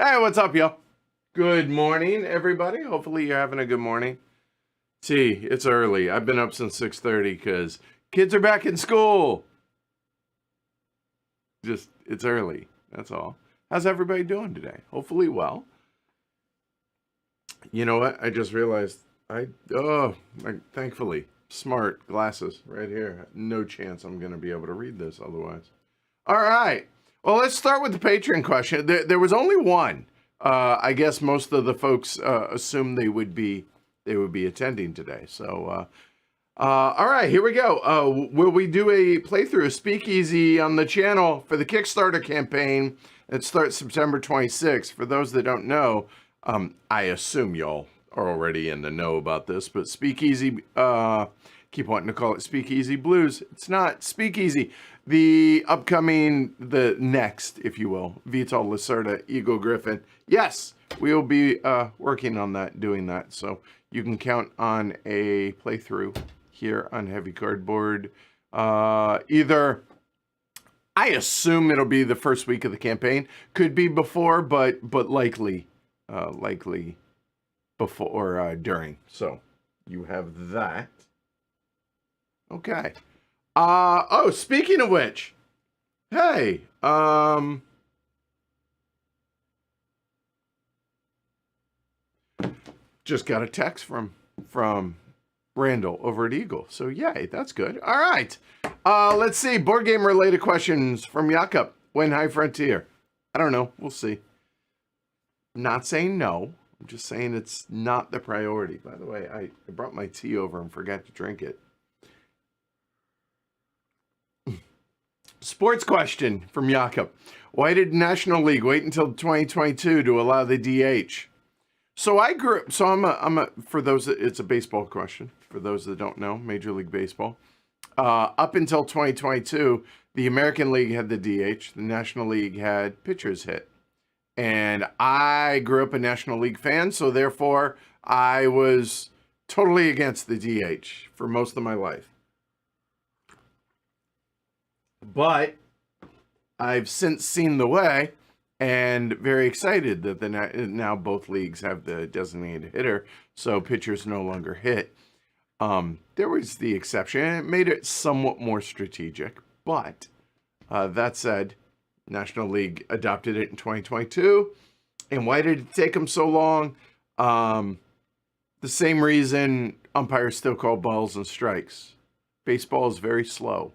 Hey, what's up, y'all? Good morning, everybody. Hopefully you're having a good morning. See, it's early. I've been up since 6:30 because kids are back in school. It's early. That's all. How's everybody doing today? Hopefully well. You know what? I just realized thankfully, smart glasses right here. No chance I'm going to be able to read this otherwise. All right. Well, let's start with the Patreon question. There was only one. I guess most of the folks assumed they would be attending today. So, all right, here we go. Will we do a playthrough of Speakeasy on the channel for the Kickstarter campaign? It starts September 26th. For those that don't know, I assume y'all are already in the know about this, but Speakeasy, keep wanting to call it Speakeasy Blues. It's not Speakeasy. The upcoming, the next, if you will, Vital Lacerda, Eagle Griffin. Yes, we will be working on that, doing that. So you can count on a playthrough here on Heavy Cardboard. Either, I assume it'll be the first week of the campaign. Could be before, but likely before or during. So you have that. Okay. Oh, speaking of which, hey, just got a text from Randall over at Eagle. So yay, that's good. All right. Let's see. Board game related questions from Jakob. When High Frontier? I don't know. We'll see. Not saying no. I'm just saying it's not the priority. By the way, I brought my tea over and forgot to drink it. Sports question from Jakob. Why did National League wait until 2022 to allow the DH? So for those that, it's a baseball question. For those that don't know, Major League Baseball. Up until 2022, the American League had the DH. The National League had pitchers hit. And I grew up a National League fan, so therefore I was totally against the DH for most of my life. But I've since seen the way and very excited that now both leagues have the designated hitter, so pitchers no longer hit. There was the exception, and it made it somewhat more strategic. But that said, National League adopted it in 2022. And why did it take them so long? The same reason umpires still call balls and strikes. Baseball is very slow.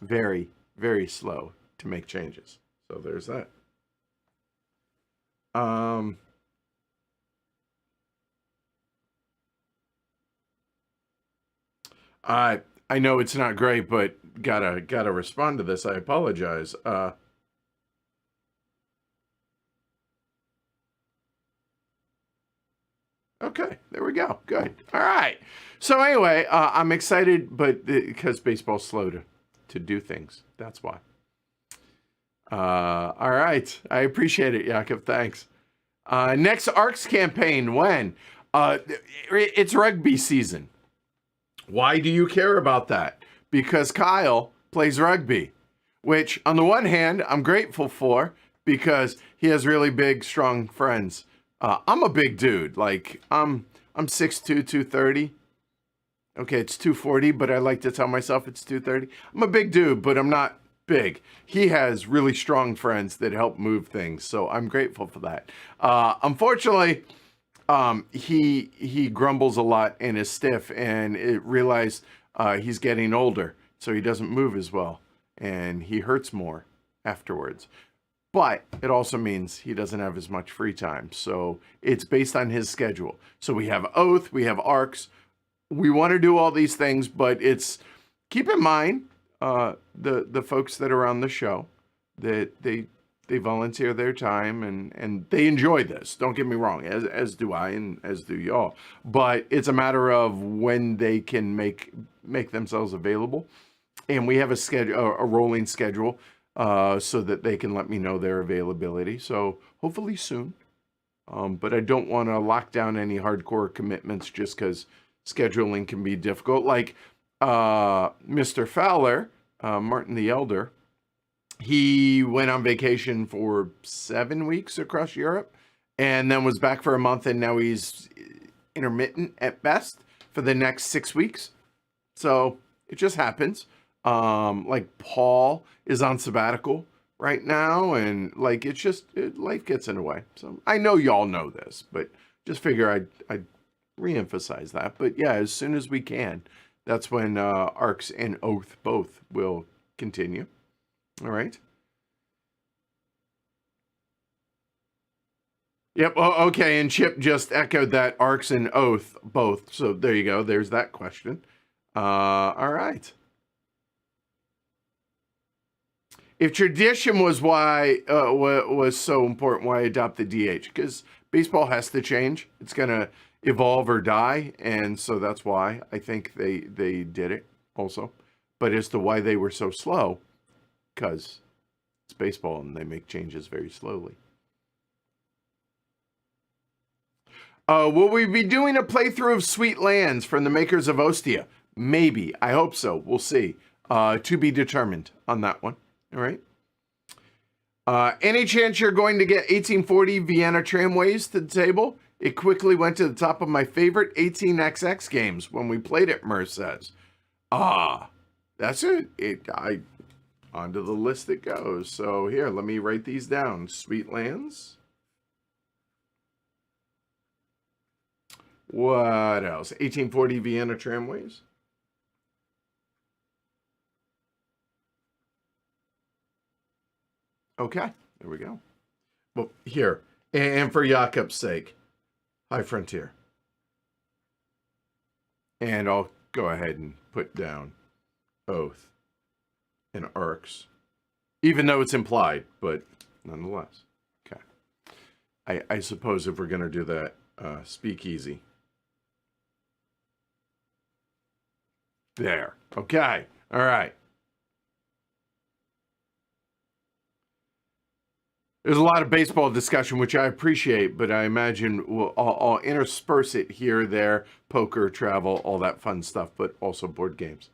Very, very slow to make changes. So there's that. I know it's not great, but gotta respond to this. I apologize. Okay, there we go. Good. All right. So anyway, I'm excited, but because baseball's slow to do things. That's why. All right. I appreciate it, Jakob. Thanks. Next ARCS campaign, when? It's rugby season. Why do you care about that? Because Kyle plays rugby, which on the one hand, I'm grateful for because he has really big, strong friends. I'm a big dude. Like I'm 6'2", 230. Okay, it's 240, but I like to tell myself it's 230. I'm a big dude, but I'm not big. He has really strong friends that help move things, so I'm grateful for that. Unfortunately, he grumbles a lot and is stiff, and it realized he's getting older, so he doesn't move as well, and he hurts more afterwards. But it also means he doesn't have as much free time. So it's based on his schedule. So we have Oath, we have ARCS. We want to do all these things, but it's, keep in mind, the folks that are on the show, that they volunteer their time and they enjoy this. Don't get me wrong, as do I and as do y'all. But it's a matter of when they can make themselves available. And we have a schedule, a rolling schedule. So that they can let me know their availability. So hopefully soon. But I don't want to lock down any hardcore commitments just because scheduling can be difficult. Like Mr. Fowler, Martin the Elder, he went on vacation for 7 weeks across Europe and then was back for a month, and now he's intermittent at best for the next 6 weeks. So it just happens. Like Paul is on sabbatical right now, and like it's just life gets in the way. So I know y'all know this, but just figure I'd reemphasize that. But yeah, as soon as we can, that's when ARCS and Oath both will continue. All right. Yep. Oh, okay. And Chip just echoed that ARCS and Oath both. So there you go. There's that question. All right. If tradition was why was so important, why adopt the DH? Because baseball has to change. It's going to evolve or die, and so that's why I think they did it also. But as to why they were so slow, because it's baseball and they make changes very slowly. Will we be doing a playthrough of Sweet Lands from the makers of Ostia? Maybe. I hope so. We'll see. To be determined on that one. All right. Any chance you're going to get 1840 Vienna tramways to the table? It quickly went to the top of my favorite 18XX games when we played it, Mer says. That's it. Onto the list it goes. So here, let me write these down. Sweet Lands. What else? 1840 Vienna tramways. Okay, there we go. Well, here, and for Jakob's sake, High Frontier. And I'll go ahead and put down Oath and Arcs, even though it's implied, but nonetheless. Okay. I suppose if we're going to do that, Speakeasy. There. Okay. All right. There's a lot of baseball discussion, which I appreciate, but I imagine I'll intersperse it here, there, poker, travel, all that fun stuff, but also board games.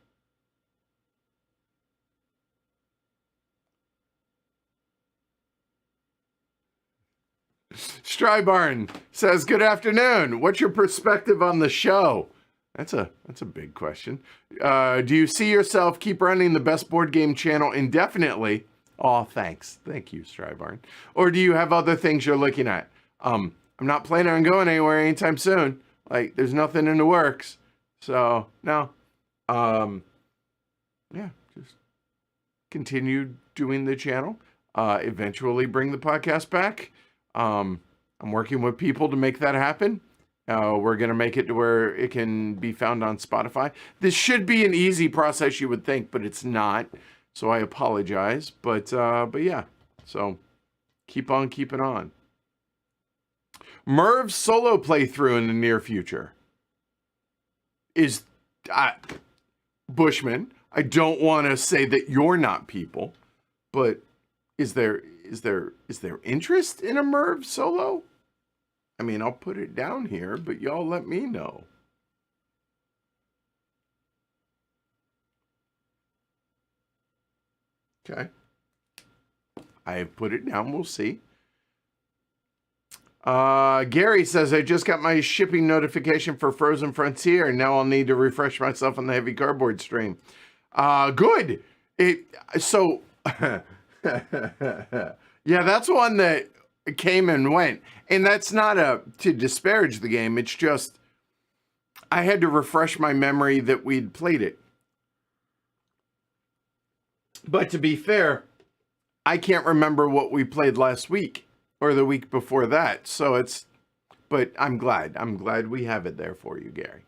Strybarn says, good afternoon. What's your perspective on the show? That's a big question. Do you see yourself keep running the best board game channel indefinitely? Oh, thanks. Thank you, Strybarn. Or do you have other things you're looking at? I'm not planning on going anywhere anytime soon. Like, there's nothing in the works. So, no. Yeah, just continue doing the channel. Eventually bring the podcast back. I'm working with people to make that happen. We're going to make it to where it can be found on Spotify. This should be an easy process, you would think, but it's not. So I apologize, but yeah, so keep on keeping on. Merv's solo playthrough in the near future is Bushman. I don't want to say that you're not people, but is there interest in a Merv solo? I mean, I'll put it down here, but y'all let me know. Okay. I have put it down. We'll see. Gary says, I just got my shipping notification for Frozen Frontier, and now I'll need to refresh myself on the Heavy Cardboard stream. Good. So, yeah, that's one that came and went. And that's not to disparage the game. It's just, I had to refresh my memory that we'd played it. But to be fair, I can't remember what we played last week or the week before that. So but I'm glad. I'm glad we have it there for you, Gary.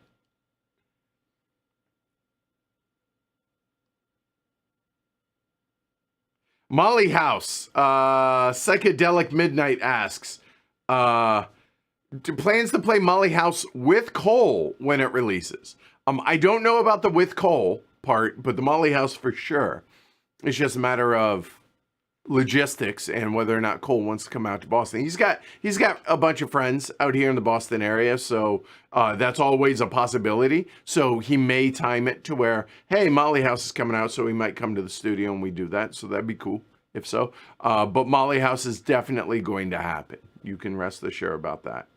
Molly House, Psychedelic Midnight asks, do plans to play Molly House with Cole when it releases? I don't know about the with Cole part, but the Molly House for sure. It's just a matter of logistics and whether or not Cole wants to come out to Boston. He's got a bunch of friends out here in the Boston area, so that's always a possibility. So he may time it to where, hey, Molly House is coming out, so he might come to the studio and we do that. So that'd be cool if so. But Molly House is definitely going to happen. You can rest assured about that.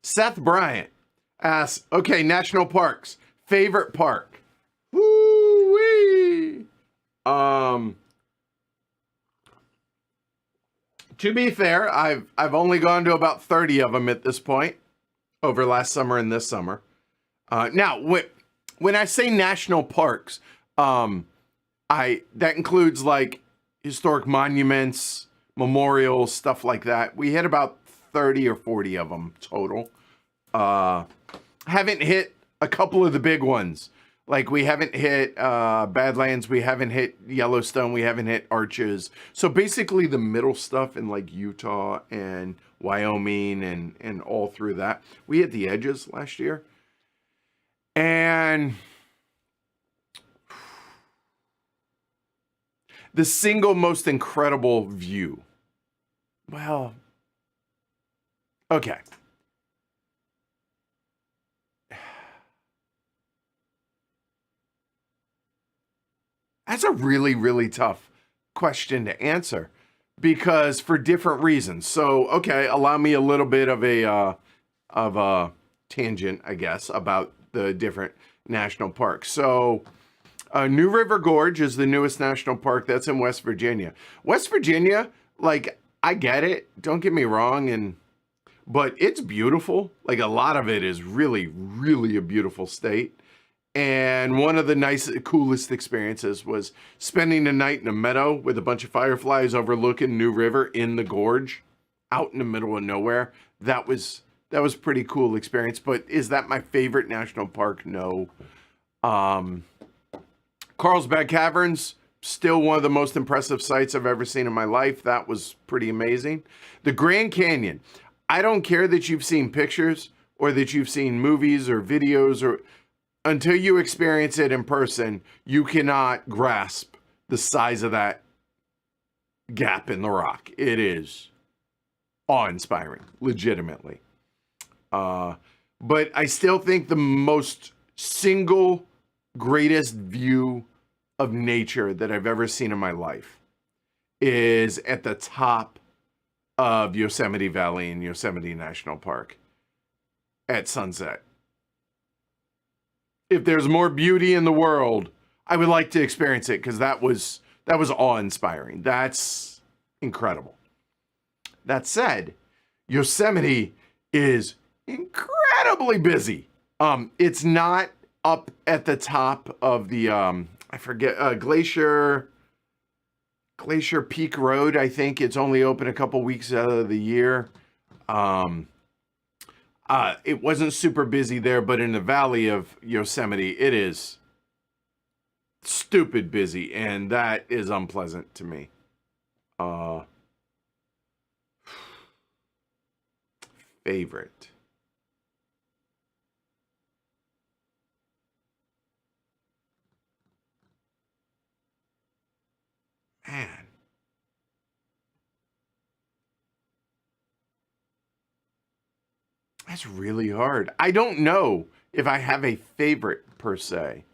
Seth Bryant asks, okay, national parks, favorite park. Woo-wee! To be fair, I've only gone to about 30 of them at this point over last summer and this summer. Now, when I say national parks, that includes like historic monuments, memorials, stuff like that. We hit about 30 or 40 of them total. Haven't hit a couple of the big ones. Like, we haven't hit Badlands, we haven't hit Yellowstone, we haven't hit Arches. So basically the middle stuff in like Utah and Wyoming and all through that. We hit the edges last year. And the single most incredible view. Well, okay. That's a really, really tough question to answer because for different reasons. So, okay, allow me a little bit of a tangent, I guess, about the different national parks. So, New River Gorge is the newest national park that's in West Virginia. West Virginia, like, I get it. Don't get me wrong, but it's beautiful. Like, a lot of it is really, really a beautiful state. And one of the coolest experiences was spending a night in a meadow with a bunch of fireflies overlooking New River in the gorge, out in the middle of nowhere. That was pretty cool experience. But is that my favorite national park? No. Carlsbad Caverns, still one of the most impressive sights I've ever seen in my life. That was pretty amazing. The Grand Canyon. I don't care that you've seen pictures or that you've seen movies or videos or until you experience it in person, you cannot grasp the size of that gap in the rock. It is awe-inspiring, legitimately. But I still think the most single greatest view of nature that I've ever seen in my life is at the top of Yosemite Valley in Yosemite National Park at sunset. If there's more beauty in the world, I would like to experience it because that was awe-inspiring. That's incredible. That said, Yosemite is incredibly busy. It's not up at the top of the I forget Glacier Peak Road. I think it's only open a couple weeks out of the year. It wasn't super busy there, but in the valley of Yosemite, it is stupid busy, and that is unpleasant to me. Favorite. Man. That's really hard. I don't know if I have a favorite per se.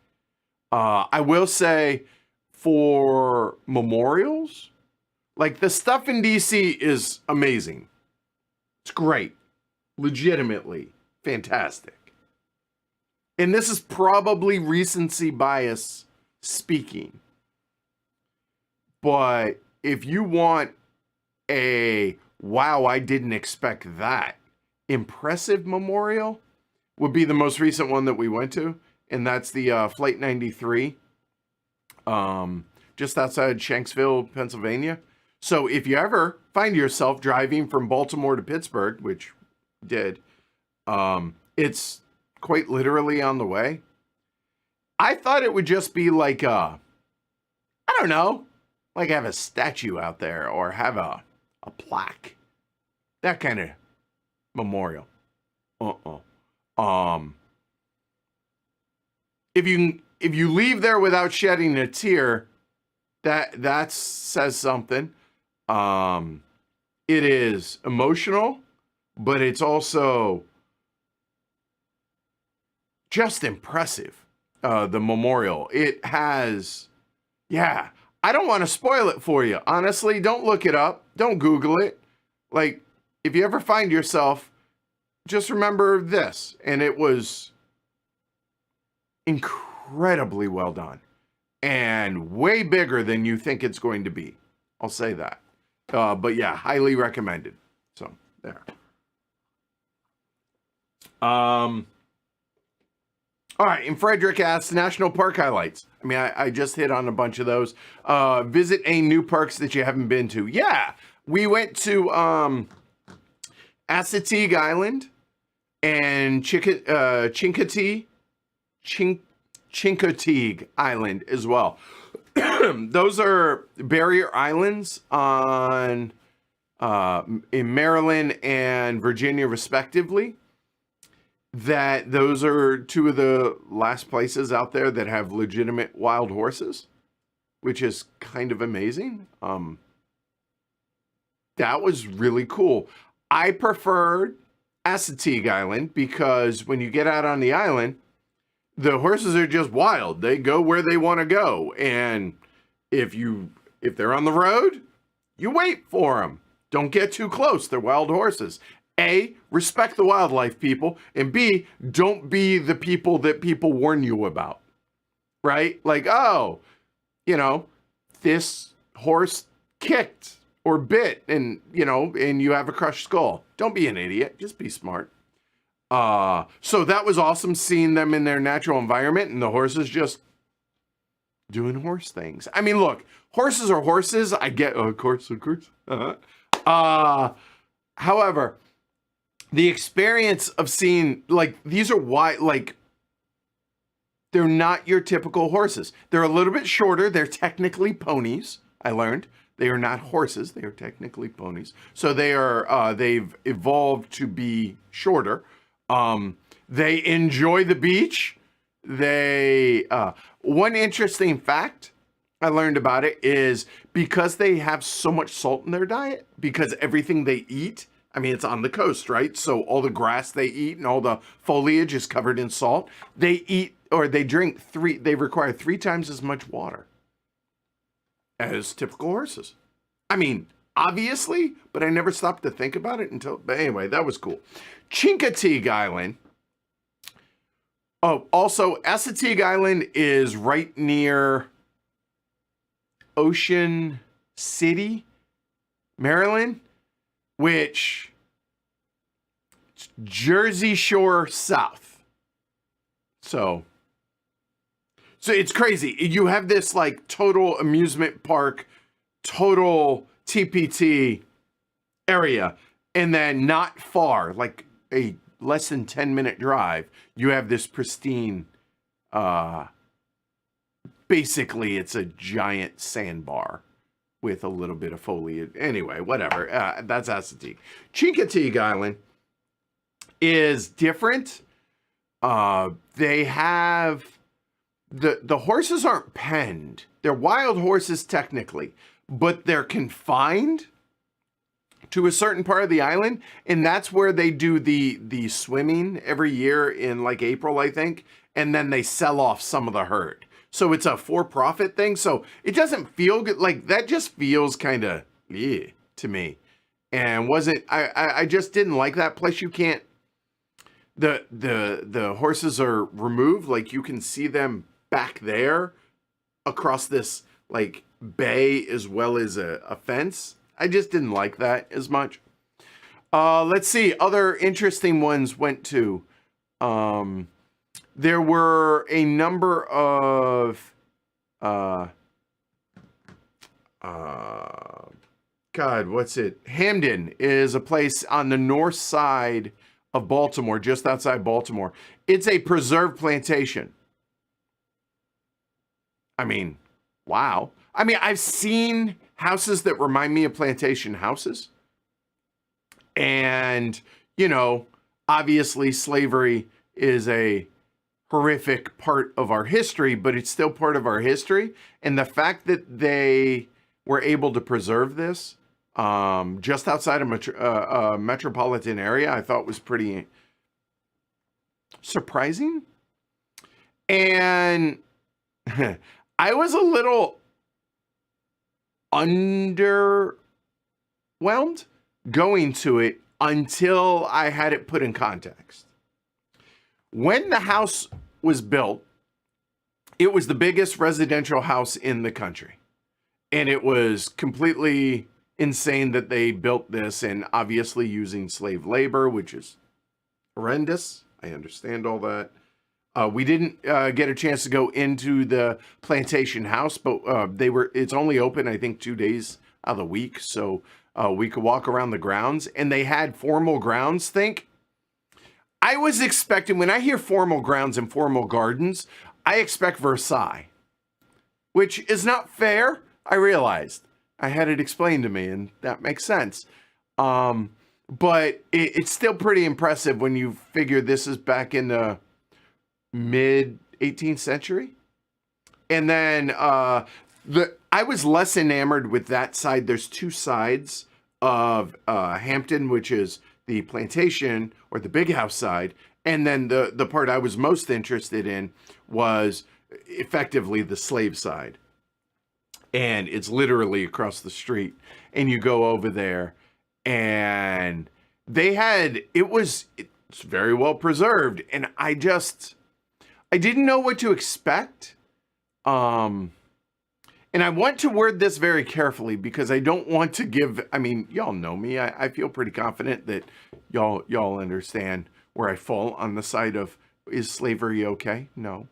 I will say for memorials, like the stuff in DC is amazing. It's great. Legitimately fantastic. And this is probably recency bias speaking. But if you want a, wow, I didn't expect that, impressive memorial would be the most recent one that we went to, and that's the Flight 93, just outside Shanksville, Pennsylvania. So if you ever find yourself driving from Baltimore to Pittsburgh, which did, it's quite literally on the way. I thought it would just be like I don't know, like have a statue out there or have a plaque, that kind of memorial. If you leave there without shedding a tear, that says something. It is emotional, but it's also just impressive. The memorial. It has, yeah. I don't want to spoil it for you. Honestly, don't look it up. Don't Google it. Like, if you ever find yourself, just remember this. And it was incredibly well done. And way bigger than you think it's going to be. I'll say that. But yeah, highly recommended. So, there. All right, and Frederick asks, national park highlights. I mean, I just hit on a bunch of those. Visit any new parks that you haven't been to. Yeah, we went to Assateague Island and Chincoteague Island as well. Those are barrier islands on in Maryland and Virginia, respectively. That those are two of the last places out there that have legitimate wild horses, which is kind of amazing. That was really cool. I preferred Assateague Island because when you get out on the island, the horses are just wild. They go where they want to go, and if they're on the road, you wait for them. Don't get too close. They're wild horses. A, respect the wildlife, people, and B, don't be the people that people warn you about, right? Like, oh, this horse kicked or bit and you have a crushed skull. Don't be an idiot. Just be smart. So that was awesome seeing them in their natural environment and the horses just doing horse things. I mean, look, horses are horses. I get, of course. However, the experience of seeing, these are why, they're not your typical horses. They're a little bit shorter. They're technically ponies, I learned. They are not horses. They are technically ponies. So they've evolved to be shorter. They enjoy the beach. One interesting fact I learned about it is because they have so much salt in their diet, because everything they eat, it's on the coast, right? So all the grass they eat and all the foliage is covered in salt. They require 3 times as much water as typical horses. Obviously, but I never stopped to think about it but anyway, that was cool. Chincoteague Island. Oh, also, Assateague Island is right near Ocean City, Maryland, which Jersey Shore South. So it's crazy. You have this total amusement park, total TPT area, and then not far, a less than 10-minute drive, you have this pristine, basically it's a giant sandbar with a little bit of foliage. Anyway, whatever. That's Assateague. Chincoteague Island is different. They have the horses aren't penned. They're wild horses technically, but they're confined to a certain part of the island, and that's where they do the swimming every year in April, I think, and then they sell off some of the herd. So it's a for-profit thing. So it doesn't feel good. That just feels kind of to me. And I just didn't like that. Plus you can't, the horses are removed. You can see them back there across this bay as well as a fence. I just didn't like that as much. Let's see. Other interesting ones went to, there were a number of, Hamden is a place on the north side of Baltimore, just outside Baltimore. It's a preserved plantation. Wow. I've seen houses that remind me of plantation houses. And, obviously slavery is a horrific part of our history, but it's still part of our history. And the fact that they were able to preserve this just outside of a metropolitan area, I thought was pretty surprising. And I was a little underwhelmed going to it until I had it put in context. When the house was built, it was the biggest residential house in the country. And it was completely insane that they built this, and obviously using slave labor, which is horrendous. I understand all that. We didn't get a chance to go into the plantation house, but it's only open, I think, 2 days out of the week. So we could walk around the grounds, and they had formal grounds. I was expecting, when I hear formal grounds and formal gardens, I expect Versailles, which is not fair. I realized. I had it explained to me, and that makes sense. But it's still pretty impressive when you figure this is back in the mid 18th century. And then I was less enamored with that side. There's two sides of Hampton, which is the plantation or the big house side. And then the part I was most interested in was effectively the slave side. And it's literally across the street. And you go over there and it's very well preserved. And I didn't know what to expect. And I want to word this very carefully because I don't want to y'all know me. I feel pretty confident that y'all understand where I fall on the side of, is slavery okay? No.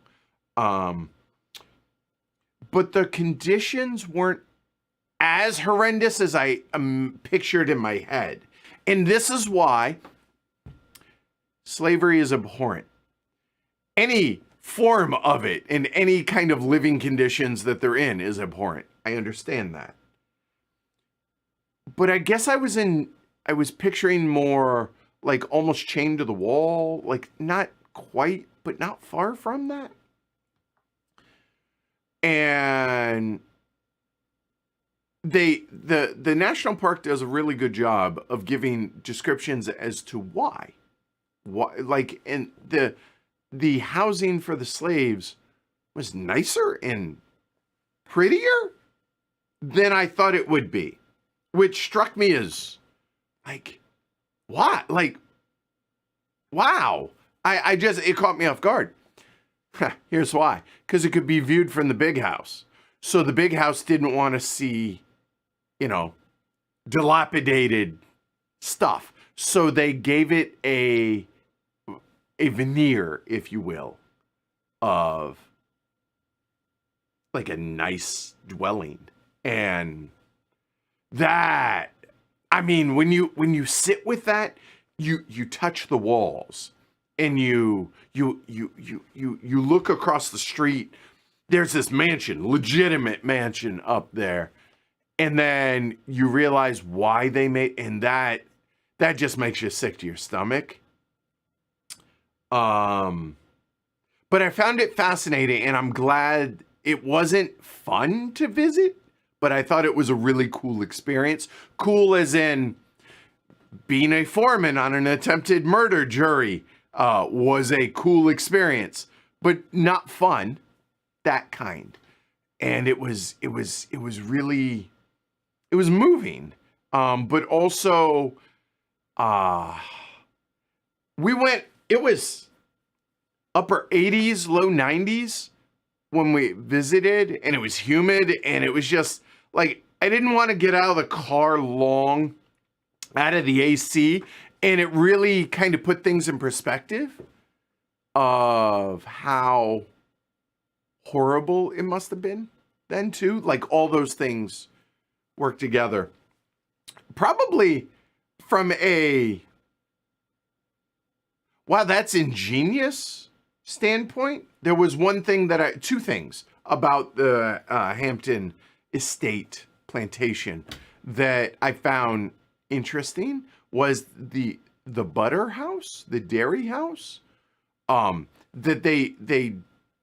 But the conditions weren't as horrendous as I pictured in my head. And this is why slavery is abhorrent. Any form of it in any kind of living conditions that they're in is abhorrent. I understand that. But I guess I was picturing more like almost chained to the wall, like not quite, but not far from that. And the national park does a really good job of giving descriptions as to why, like, and the housing for the slaves was nicer and prettier than I thought it would be, which struck me as like, what? Like, wow. It caught me off guard. Here's why. Because it could be viewed from the big house. So the big house didn't want to see, dilapidated stuff. So they gave it a veneer, if you will, of like a nice dwelling. And that, when you sit with that, you touch the walls and you look across the street. There's this mansion, legitimate mansion up there. And then you realize why they made, and that just makes you sick to your stomach. But I found it fascinating, and I'm glad it wasn't fun to visit, but I thought it was a really cool experience. Cool as in being a foreman on an attempted murder jury was a cool experience, but not fun, that kind. And it was really, it was moving. But also, it was upper 80s, low 90s when we visited, and it was humid, and it was just like, I didn't want to get out of the car long out of the AC, and it really kind of put things in perspective of how horrible it must have been then too. Like all those things work together. Probably from a, wow, that's ingenious standpoint. There was two things about the Hampton Estate plantation that I found interesting was the butter house, the dairy house, that they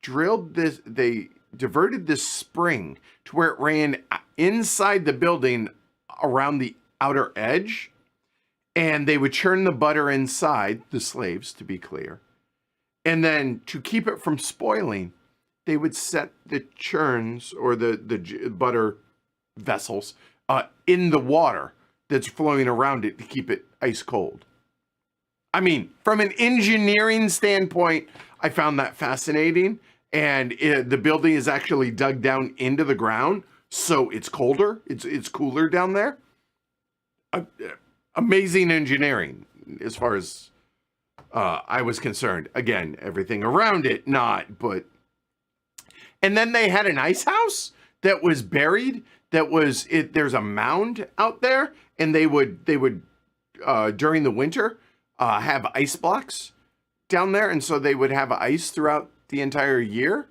drilled this, they diverted this spring to where it ran inside the building around the outer edge, and they would churn the butter inside, the slaves, to be clear. And then to keep it from spoiling, they would set the churns or the butter vessels in the water that's flowing around it to keep it ice cold. From an engineering standpoint, I found that fascinating. And the building is actually dug down into the ground, so it's colder. It's cooler down there. Amazing engineering, as far as I was concerned. Again, everything around it, not, but. And then they had an ice house that was buried. There's a mound out there, and they would during the winter have ice blocks down there, and so they would have ice throughout the entire year,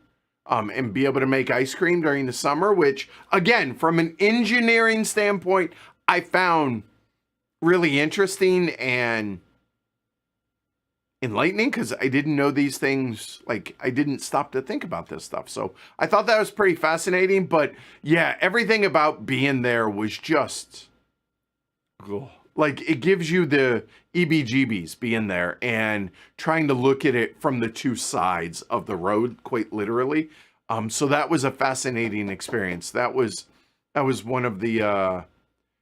and be able to make ice cream during the summer, which again, from an engineering standpoint, I found really interesting and enlightening because I didn't know these things. Like, I didn't stop to think about this stuff. So I thought that was pretty fascinating. But yeah, everything about being there was just, like, it gives you the EBGBs being there and trying to look at it from the two sides of the road, quite literally. So that was a fascinating experience. That was one of the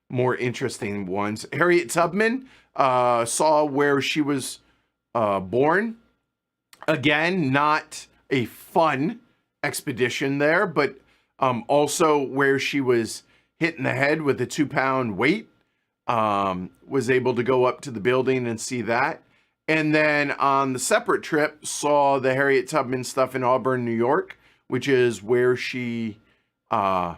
more interesting ones. Harriet Tubman saw where she was born. Again, not a fun expedition there, but also where she was hit in the head with a 2-pound weight. Was able to go up to the building and see that. And then on the separate trip, saw the Harriet Tubman stuff in Auburn, New York, which is where she had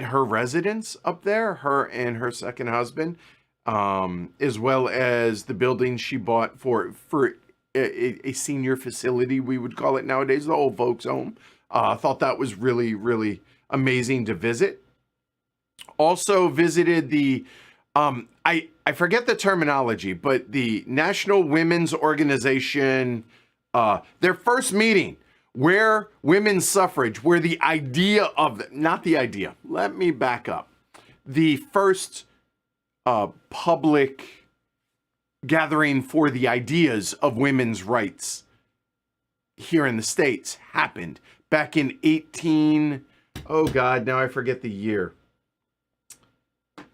her residence up there, her and her second husband, as well as the building she bought for a senior facility, we would call it nowadays, the old folks home. I thought that was really, really amazing to visit. Also visited the, I forget the terminology, but the National Women's Organization, their first meeting, where women's suffrage, where the idea of, not the idea, let me back up. The first public gathering for the ideas of women's rights here in the States happened back in oh God, now I forget the year.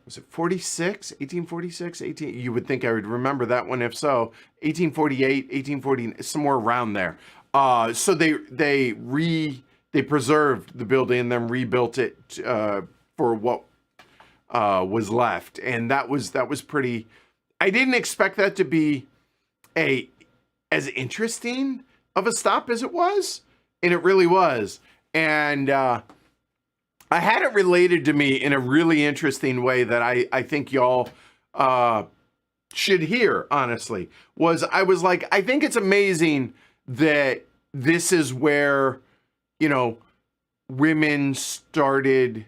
Was it 46? 1846? You would think I would remember that one. If so, 1848, 1840, somewhere around there. So they preserved the building and then rebuilt it for what was left, and that was pretty. I didn't expect that to be as interesting of a stop as it was, and it really was. And I had it related to me in a really interesting way that I think y'all should hear, honestly. I was like, I think it's amazing that this is where, women started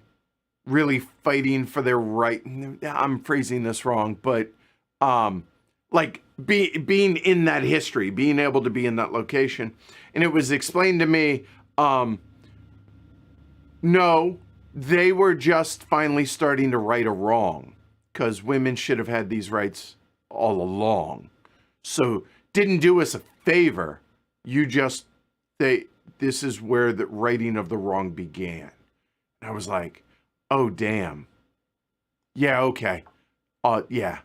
really fighting for their right. I'm phrasing this wrong, but like being in that history, being able to be in that location. And it was explained to me, no, they were just finally starting to right a wrong, because women should have had these rights all along. So didn't do us a favor. This is where the righting of the wrong began. And I was like, oh, damn. Yeah, okay. Yeah,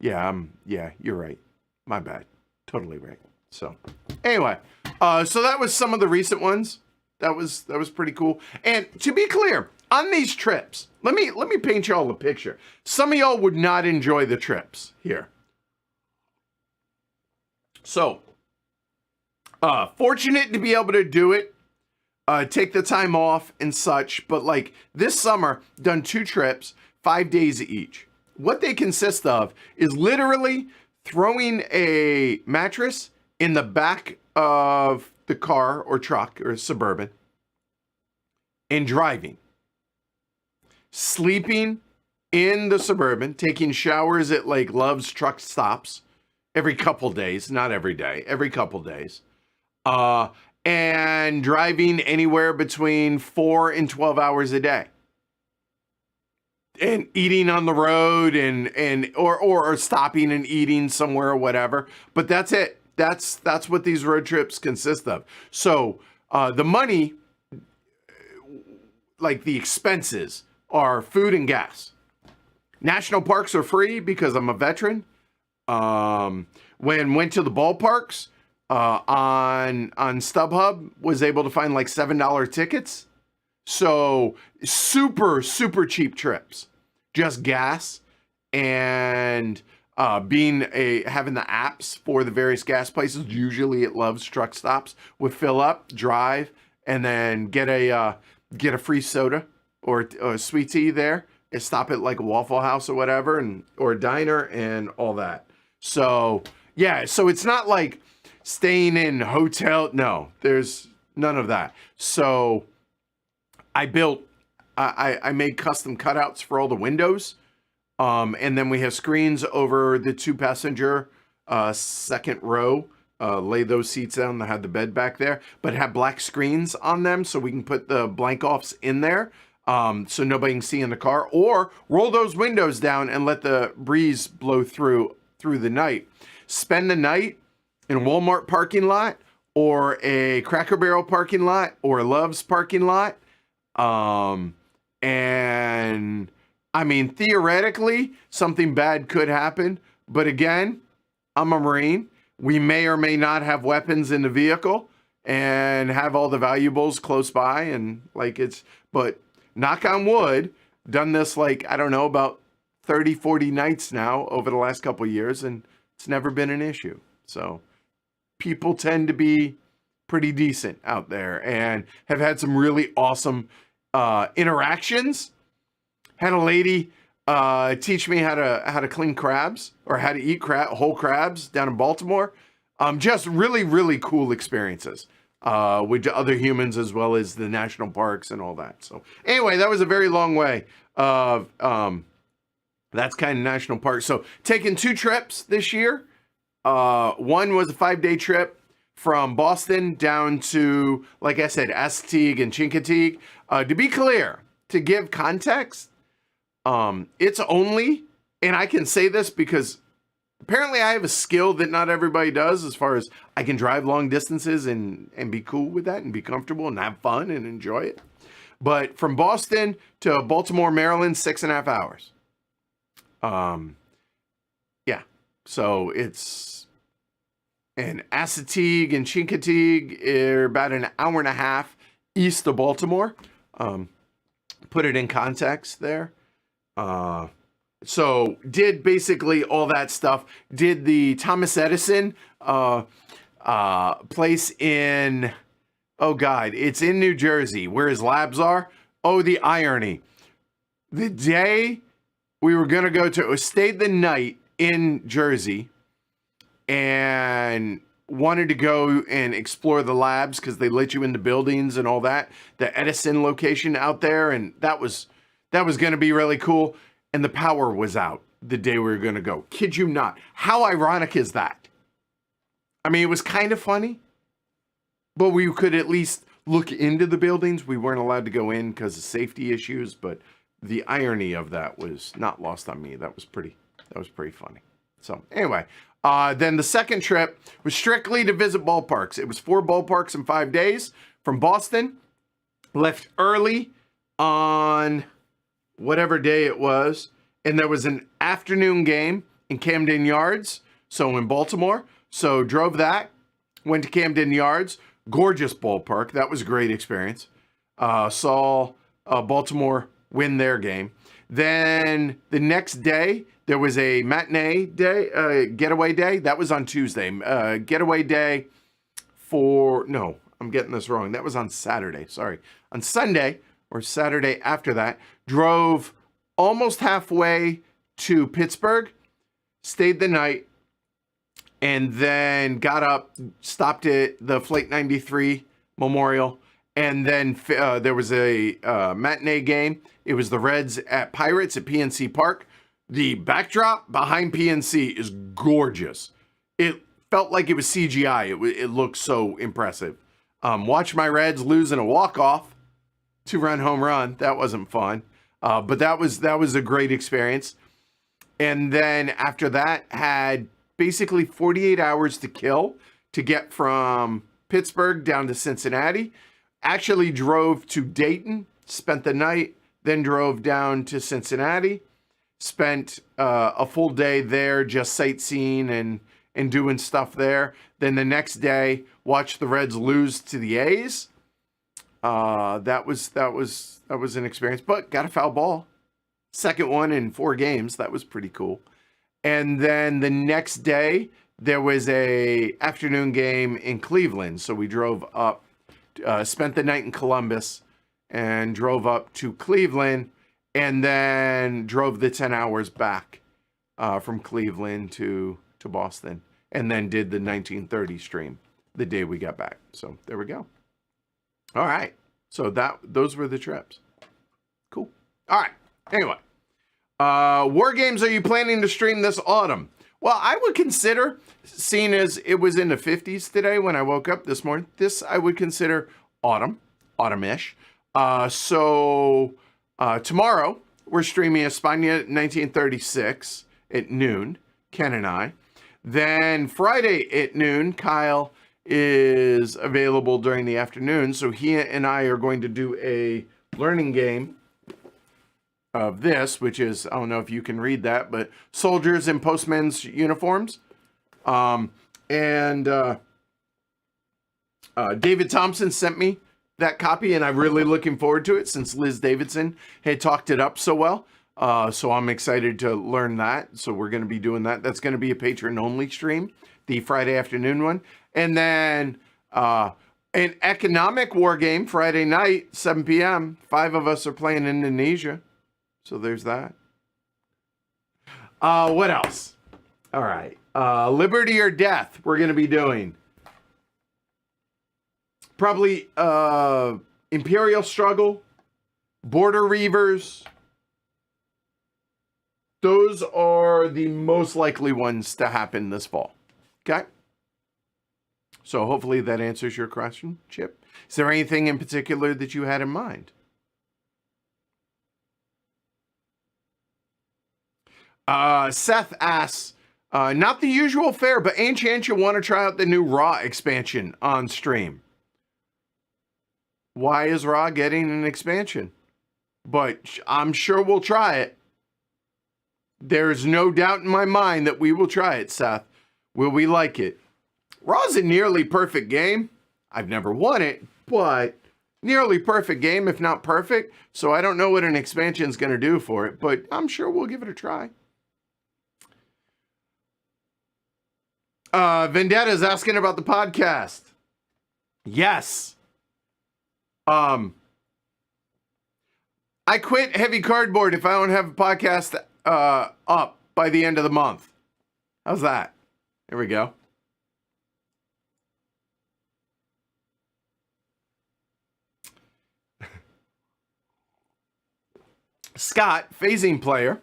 you're right. My bad. Totally right. So anyway, so that was some of the recent ones. That was pretty cool. And to be clear, on these trips, let me paint y'all a picture. Some of y'all would not enjoy the trips here. So, fortunate to be able to do it, take the time off and such. But like this summer, done 2 trips, 5 days each. What they consist of is literally throwing a mattress in the back of the car or truck or Suburban and driving. Sleeping in the Suburban, taking showers at like Love's truck stops every couple days, not every day, every couple days. And driving anywhere between 4 and 12 hours a day. And eating on the road or stopping and eating somewhere or whatever. But that's it. That's what these road trips consist of. So the money, like the expenses, are food and gas. National parks are free because I'm a veteran. Went to the ballparks on StubHub, was able to find like $7 tickets. So super, super cheap trips, just gas and having the apps for the various gas places. Usually it Loves truck stops would fill up, drive, and then get a free soda or a sweet tea there and stop at like a Waffle House or whatever, or a diner and all that. So yeah, so it's not like staying in hotel. No, there's none of that. So I made custom cutouts for all the windows And then we have screens over the 2-passenger second row. Lay those seats down. They had the bed back there, but have black screens on them so we can put the blank offs in there, so nobody can see in the car, or roll those windows down and let the breeze blow through the night. Spend the night in a Walmart parking lot, or a Cracker Barrel parking lot, or a Love's parking lot. And I mean, theoretically, something bad could happen, but again, I'm a Marine. We may or may not have weapons in the vehicle and have all the valuables close by, and but knock on wood, done this I don't know, about 30, 40 nights now over the last couple of years, and it's never been an issue. So people tend to be pretty decent out there and have had some really awesome interactions. Had a lady teach me how to clean crabs, or how to eat whole crabs down in Baltimore. Just really, really cool experiences with other humans, as well as the national parks and all that. So anyway, that was a very long way of that's kind of national park. So taking 2 trips this year. One was a 5-day trip from Boston down to, like I said, Assateague and Chincoteague. To be clear, to give context, it's only, and I can say this because apparently I have a skill that not everybody does, as far as I can drive long distances and be cool with that and be comfortable and have fun and enjoy it. But from Boston to Baltimore, Maryland, 6.5 hours. Yeah. So it's, and Assateague and Chincoteague are about an hour and a half east of Baltimore. Put it in context there. So did basically all that stuff. Did the Thomas Edison place in, oh God, it's in New Jersey where his labs are. Oh, the irony. The day we were going to go to, stayed the night in Jersey and wanted to go and explore the labs because they let you into buildings and all that. The Edison location out there, and that was going to be really cool. And the power was out the day we were going to go. Kid you not. How ironic is that? I mean, it was kind of funny, but we could at least look into the buildings. We weren't allowed to go in because of safety issues, but the irony of that was not lost on me. That was pretty funny. So anyway, then the second trip was strictly to visit ballparks. It was 4 ballparks in 5 days from Boston. Left early on whatever day it was, and there was an afternoon game in Camden Yards, so in Baltimore. So drove that, went to Camden Yards, gorgeous ballpark. That was a great experience. Saw Baltimore win their game. Then the next day, there was a matinee day, getaway day. That was on Tuesday. Getaway day no, I'm getting this wrong. That was on Saturday, sorry. On Sunday, or Saturday after that, drove almost halfway to Pittsburgh, stayed the night, and then got up, stopped at the Flight 93 Memorial, and then there was a matinee game. It was the Reds at Pirates at PNC Park. The backdrop behind PNC is gorgeous. It felt like it was CGI. It looked so impressive. Watched my Reds lose in a walk-off, 2-run home run. That wasn't fun, but that was a great experience. And then after that, had basically 48 hours to kill to get from Pittsburgh down to Cincinnati. Actually drove to Dayton, spent the night, then drove down to Cincinnati, spent a full day there just sightseeing and doing stuff there. Then the next day, watched the Reds lose to the A's. That was an experience, but got a foul ball. Second one in 4 games. That was pretty cool. And then the next day, there was a afternoon game in Cleveland. So we drove up, spent the night in Columbus and drove up to Cleveland, and then drove the 10 hours back from Cleveland to Boston, and then did the 1930 stream the day we got back. So there we go. All right. So those were the trips. Cool. All right. Anyway, War games are you planning to stream this autumn? Well, I would consider, seeing as it was in the 50s today when I woke up this morning, this I would consider autumn-ish. So tomorrow, we're streaming España 1936 at noon, Ken and I. Then Friday at noon, Kyle is available during the afternoon, so he and I are going to do a learning game of this, which is, I don't know if you can read that, but soldiers in postmen's uniforms. David Thompson sent me that copy, and I'm really looking forward to it since Liz Davidson had talked it up so well. So I'm excited to learn that. So we're going to be doing that. That's going to be a patron-only stream, the Friday afternoon one. And then an economic war game Friday night, 7 p.m. 5 of us are playing Indonesia. So there's that. What else? All right. Liberty or Death we're going to be doing. Probably Imperial Struggle, Border Reavers. Those are the most likely ones to happen this fall. Okay? So hopefully that answers your question, Chip. Is there anything in particular that you had in mind? Seth asks, not the usual fare, but ain't chance you want to try out the new Raw expansion on stream? Why is Raw getting an expansion? But I'm sure we'll try it. There's no doubt in my mind that we will try it, Seth. Will we like it? Raw's a nearly perfect game. I've never won it, but nearly perfect game, if not perfect. So I don't know what an expansion is going to do for it, but I'm sure we'll give it a try. Vendetta's asking about the podcast. Yes. I quit Heavy Cardboard if I don't have a podcast up by the end of the month. How's that? There we go. Scott, phasing player.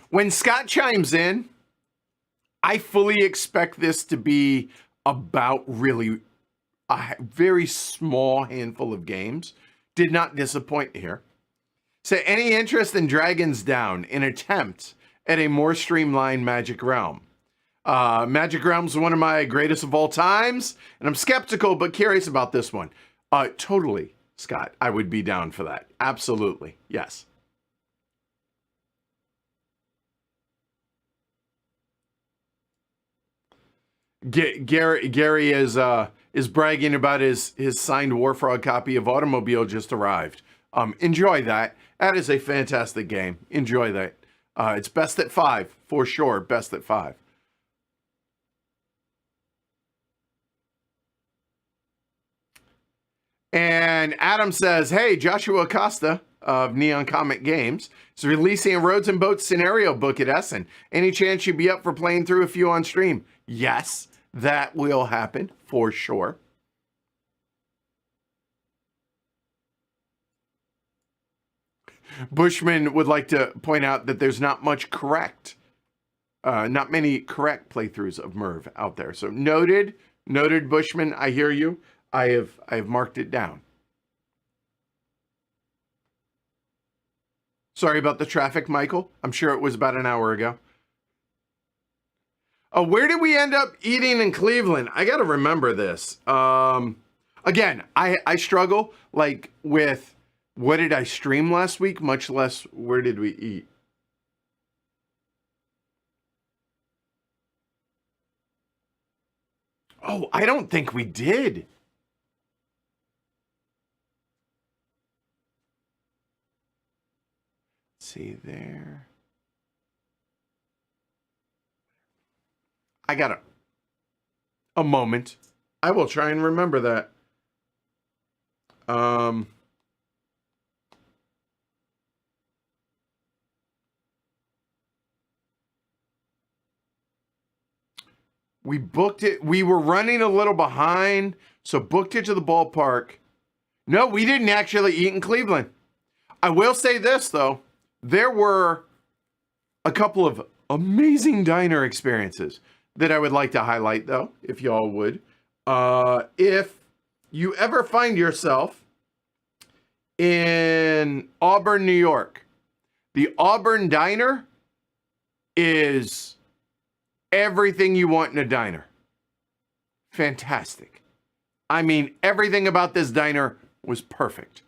When Scott chimes in, I fully expect this to be about really a very small handful of games. Did not disappoint here. So any interest in Dragon's Down, an attempt at a more streamlined Magic Realm? Magic Realm's one of my greatest of all times, and I'm skeptical but curious about this one. Totally, Scott. I would be down for that. Absolutely. Yes. Gary is bragging about his signed Warfrog copy of Automobile just arrived. Enjoy that. That is a fantastic game. Enjoy that. It's best at 5 for sure. Best at 5. And Adam says, "Hey, Joshua Acosta of Neon Comic Games is releasing a Roads and Boats scenario book at Essen. Any chance you'd be up for playing through a few on stream?" Yes, that will happen for sure. Bushman would like to point out that there's not many correct playthroughs of Merv out there. So noted, Bushman. I hear you. I have marked it down. Sorry about the traffic, Michael. I'm sure it was about an hour ago. Where did we end up eating in Cleveland? I got to remember this. Again, I struggle like with what did I stream last week, much less where did we eat. Oh, I don't think we did. Let's see there. I got a moment. I will try and remember that. We booked it. We were running a little behind, so booked it to the ballpark. No, we didn't actually eat in Cleveland. I will say this, though. There were a couple of amazing diner experiences that I would like to highlight, though, if y'all would. If you ever find yourself in Auburn, New York, the Auburn Diner is everything you want in a diner. Fantastic. I mean, everything about this diner was perfect.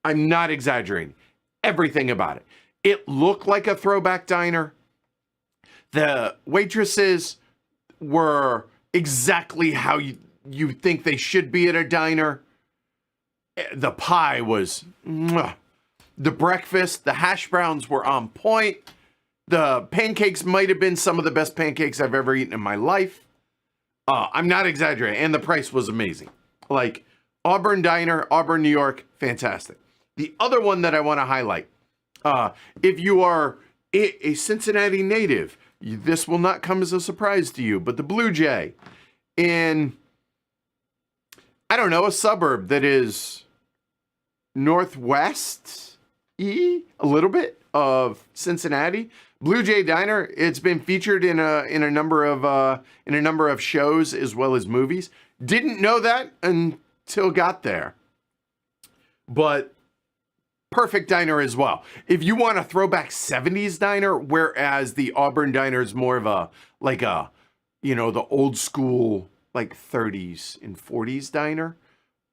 I'm not exaggerating. Everything about it. It looked like a throwback diner. The waitresses were exactly how you think they should be at a diner. The pie was mwah. The breakfast, the hash browns were on point. The pancakes might have been some of the best pancakes I've ever eaten in my life. I'm not exaggerating. And the price was amazing. Like Auburn Diner, Auburn, New York, fantastic. The other one that I want to highlight, if you are a Cincinnati native, this will not come as a surprise to you, but the Blue Jay in, I don't know, a suburb that is northwest-y, a little bit, of Cincinnati. Blue Jay Diner, it's been featured in a number of shows as well as movies. Didn't know that until got there. But perfect diner as well. If you want a throwback 70s diner, whereas the Auburn Diner is more of a, like a, you know, the old school, like 30s and 40s diner.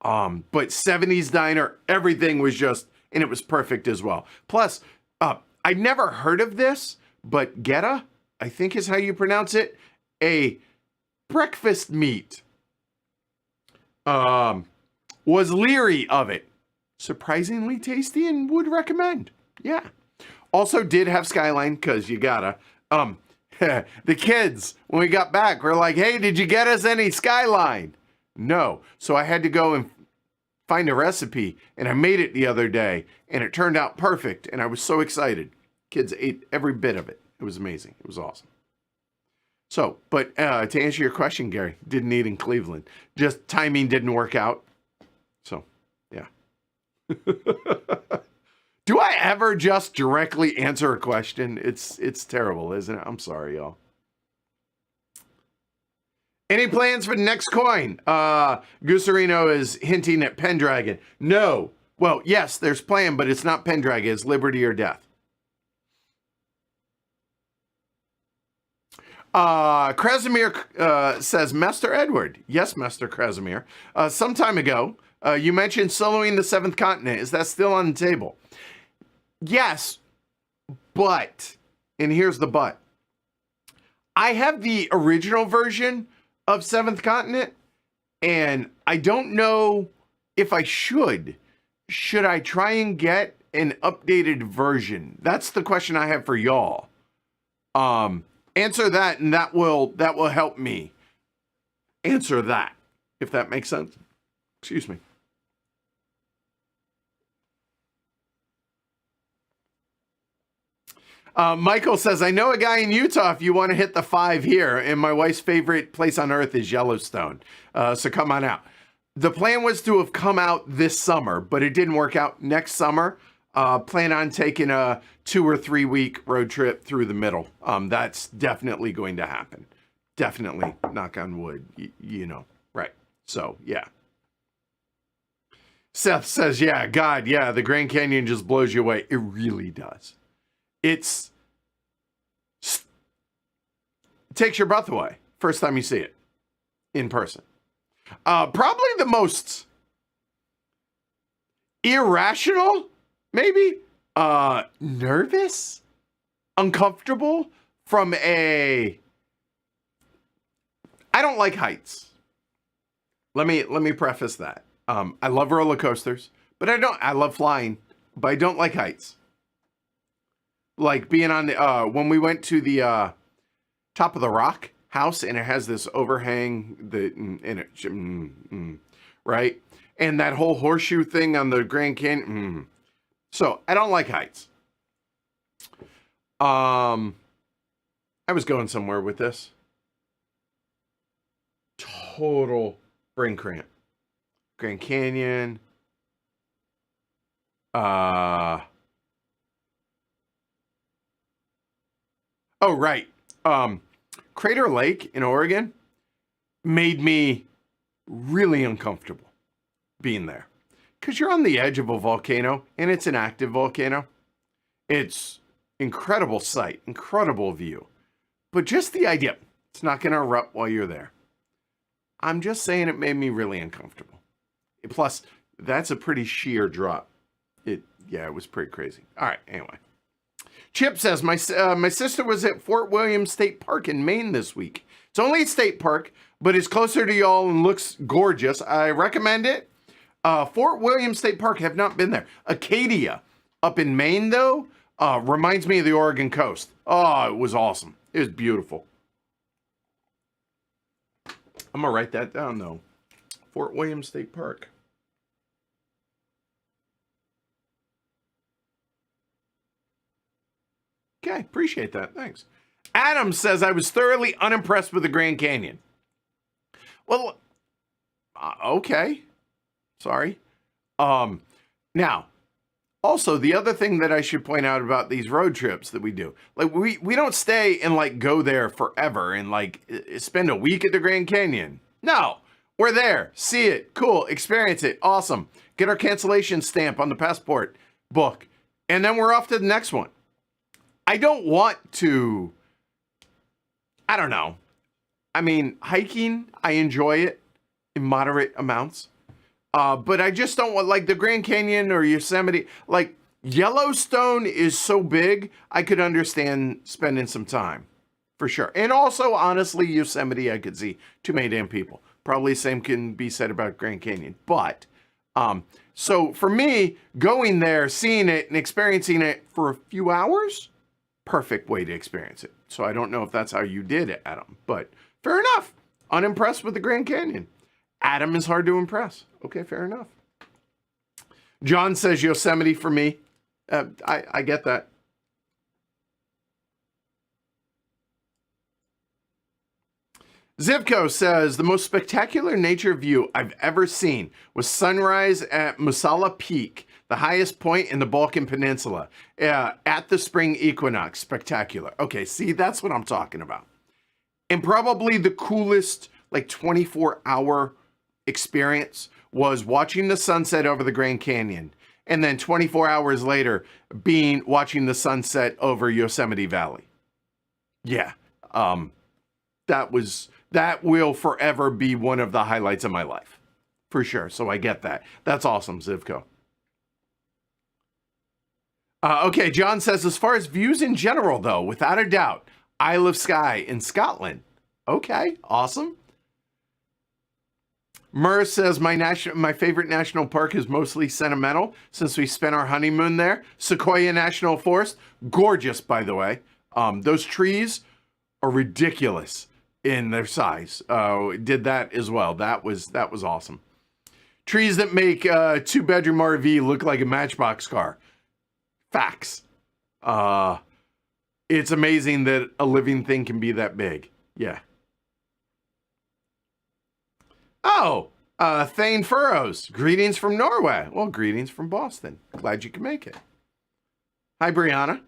But 70s diner, everything was just, and it was perfect as well. Plus, I'd never heard of this, but geta, I think is how you pronounce it, a breakfast meat. Was leery of it. Surprisingly tasty and would recommend. Yeah. Also did have Skyline, because you gotta. The kids, when we got back, were like, hey, did you get us any Skyline? No. So I had to go and find a recipe, and I made it the other day, and it turned out perfect, and I was so excited. Kids ate every bit of it. It was amazing. It was awesome. So, but to answer your question, Gary, didn't eat in Cleveland. Just timing didn't work out. So, yeah. Do I ever just directly answer a question? It's terrible, isn't it? I'm sorry, y'all. Any plans for the next coin? Gusarino is hinting at Pendragon. No. Well, yes, there's plan, but it's not Pendragon. It's Liberty or Death. Krasimir says, Master Edward. Yes, Master Krasimir. Some time ago, you mentioned soloing the Seventh Continent. Is that still on the table? Yes, but, and here's the but. I have the original version of Seventh Continent, and I don't know if I should. Should I try and get an updated version? That's the question I have for y'all. Answer that, and that will help me answer that, if that makes sense. Excuse me. Michael says, I know a guy in Utah if you want to hit the 5 here, and my wife's favorite place on earth is Yellowstone. So come on out. The plan was to have come out this summer, but it didn't work out. Next summer, plan on taking a 2 or 3 week road trip through the middle. That's definitely going to happen. Definitely, knock on wood, you know, right. So, yeah. Seth says, yeah, God, yeah, the Grand Canyon just blows you away. It really does. It takes your breath away first time you see it in person. Probably the most irrational, maybe, nervous, uncomfortable from I don't like heights. Let me preface that. I love roller coasters, but I love flying, but I don't like heights. Like being on the, when we went to the top of the rock house, and it has this overhang in it, right? And that whole horseshoe thing on the Grand Canyon. So I don't like heights. I was going somewhere with this. Total brain cramp. Grand Canyon. Oh, right. Crater Lake in Oregon made me really uncomfortable being there because you're on the edge of a volcano and it's an active volcano. It's incredible sight, incredible view, but just the idea, it's not going to erupt while you're there. I'm just saying it made me really uncomfortable. Plus, that's a pretty sheer drop. It was pretty crazy. All right, anyway. Chip says, my sister was at Fort William State Park in Maine this week. It's only a state park, but it's closer to y'all and looks gorgeous. I recommend it. Fort William State Park, have not been there. Acadia up in Maine, though, reminds me of the Oregon coast. Oh, it was awesome. It was beautiful. I'm going to write that down, though. Fort William State Park. Okay, appreciate that. Thanks. Adam says, I was thoroughly unimpressed with the Grand Canyon. Well, okay. Sorry. Now, also, the other thing that I should point out about these road trips that we do, like we don't stay and like go there forever and like spend a week at the Grand Canyon. No, we're there, see it, cool, experience it, awesome. Get our cancellation stamp on the passport book, and then we're off to the next one. I don't want to, I don't know. I mean, hiking, I enjoy it in moderate amounts. But I just don't want, like the Grand Canyon or Yosemite, like Yellowstone is so big, I could understand spending some time, for sure. And also, honestly, Yosemite, I could see too many damn people. Probably same can be said about Grand Canyon. But, so for me, going there, seeing it, and experiencing it for a few hours, perfect way to experience it. So I don't know if that's how you did it, Adam, but fair enough. Unimpressed with the Grand Canyon. Adam is hard to impress. Okay, fair enough. John says Yosemite for me. I get that. Zivko says, the most spectacular nature view I've ever seen was sunrise at Musala Peak, the highest point in the Balkan Peninsula, at the spring equinox. Spectacular. Okay, see, that's what I'm talking about. And probably the coolest, like 24-hour experience was watching the sunset over the Grand Canyon, and then 24 hours later watching the sunset over Yosemite Valley. Yeah, that will forever be one of the highlights of my life, for sure. So I get that. That's awesome, Zivko. Okay, John says, as far as views in general, though, without a doubt, Isle of Skye in Scotland. Okay, awesome. Murr says, my favorite national park is mostly sentimental since we spent our honeymoon there. Sequoia National Forest, gorgeous, by the way. Those trees are ridiculous in their size. Did that as well. That was awesome. Trees that make a 2-bedroom RV look like a Matchbox car. Facts. It's amazing that a living thing can be that big. Yeah. Oh, Thane Furrows. Greetings from Norway. Well, greetings from Boston. Glad you can make it. Hi, Brianna.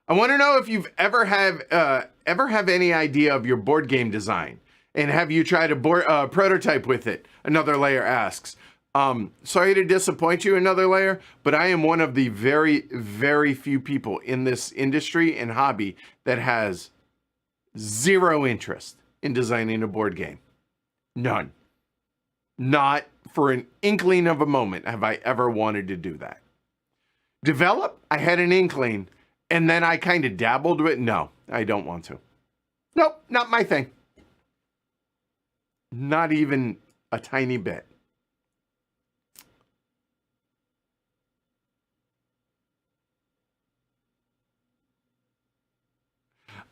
I want to know if you've ever have any idea of your board game design, and have you tried a prototype with it? Another Layer asks. Sorry to disappoint you, Another Layer, but I am one of the very, very few people in this industry and hobby that has zero interest in designing a board game. None. Not for an inkling of a moment have I ever wanted to do that. Develop, I had an inkling, and then I kind of dabbled with it. No, I don't want to. Nope, not my thing. Not even a tiny bit.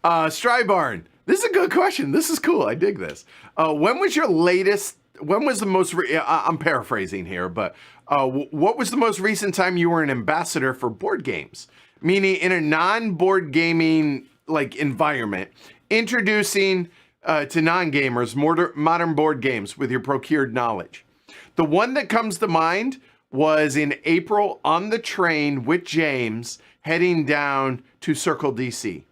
Strybarn, this is a good question. This is cool. I dig this. When was the most, I'm paraphrasing here, but what was the most recent time you were an ambassador for board games? Meaning in a non-board gaming like environment, introducing to non-gamers modern board games with your procured knowledge. The one that comes to mind was in April on the train with James heading down to Circle DC.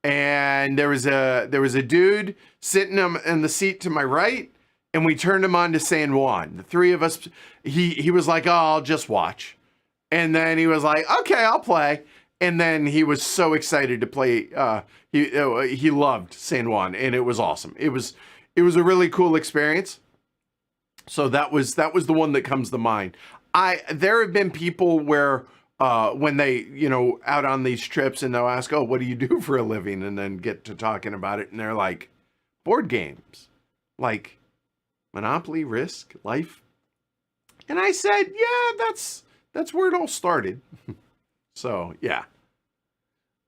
And there was a dude sitting in the seat to my right, and we turned him on to San Juan. The three of us, he was like, "Oh, I'll just watch." And then he was like, "Okay, I'll play." And then he was so excited to play. He loved San Juan, and it was awesome. It was a really cool experience. So that was the one that comes to mind. There have been people where when they, out on these trips, and they'll ask, "Oh, what do you do for a living?" And then get to talking about it, and they're like, "Board games, like Monopoly, Risk, Life." And I said, "Yeah, that's where it all started." So yeah.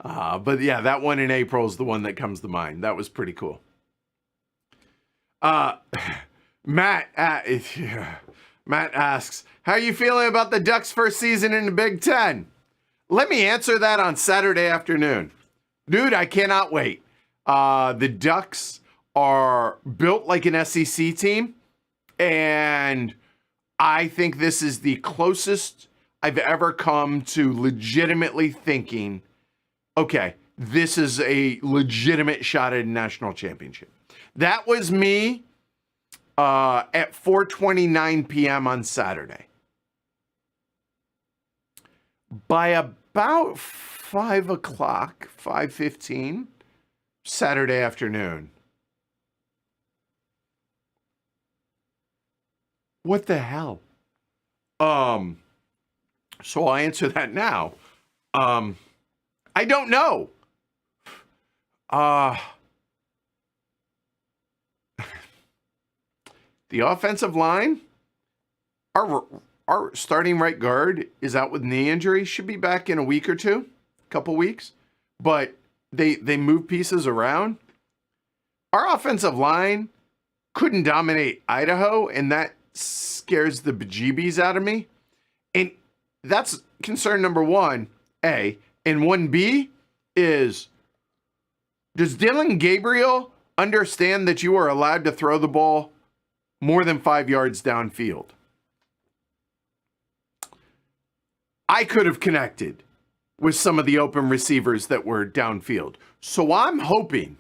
But yeah, that one in April is the one that comes to mind. That was pretty cool. Matt asks, "How are you feeling about the Ducks' first season in the Big Ten?" Let me answer that on Saturday afternoon. Dude, I cannot wait. The Ducks are built like an SEC team, and I think this is the closest I've ever come to legitimately thinking, okay, this is a legitimate shot at a national championship. That was me at 4:29 p.m. on Saturday. By about 5 o'clock, 5:15, Saturday afternoon. What the hell? So I'll answer that now. I don't know. The offensive line, our starting right guard is out with knee injury. Should be back in a week or two, couple weeks. But they move pieces around. Our offensive line couldn't dominate Idaho, and that scares the bejeebies out of me. And that's concern number 1A. And 1B is, does Dylan Gabriel understand that you are allowed to throw the ball more than 5 yards downfield? I could have connected with some of the open receivers that were downfield. So I'm hoping.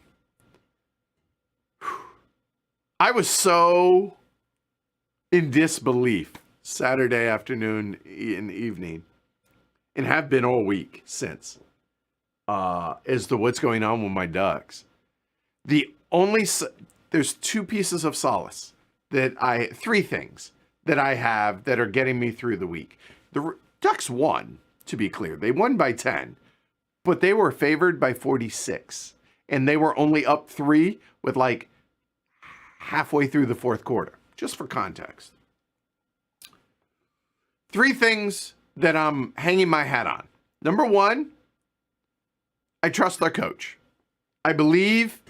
I was so in disbelief Saturday afternoon and evening, and have been all week since, as to what's going on with my Ducks. There's 2 pieces of solace that 3 things that I have that are getting me through the week. The Ducks won, to be clear. They won by 10, but they were favored by 46, and they were only up 3 with like halfway through the 4th quarter, just for context. 3 things that I'm hanging my hat on. Number 1, I trust our coach. I believe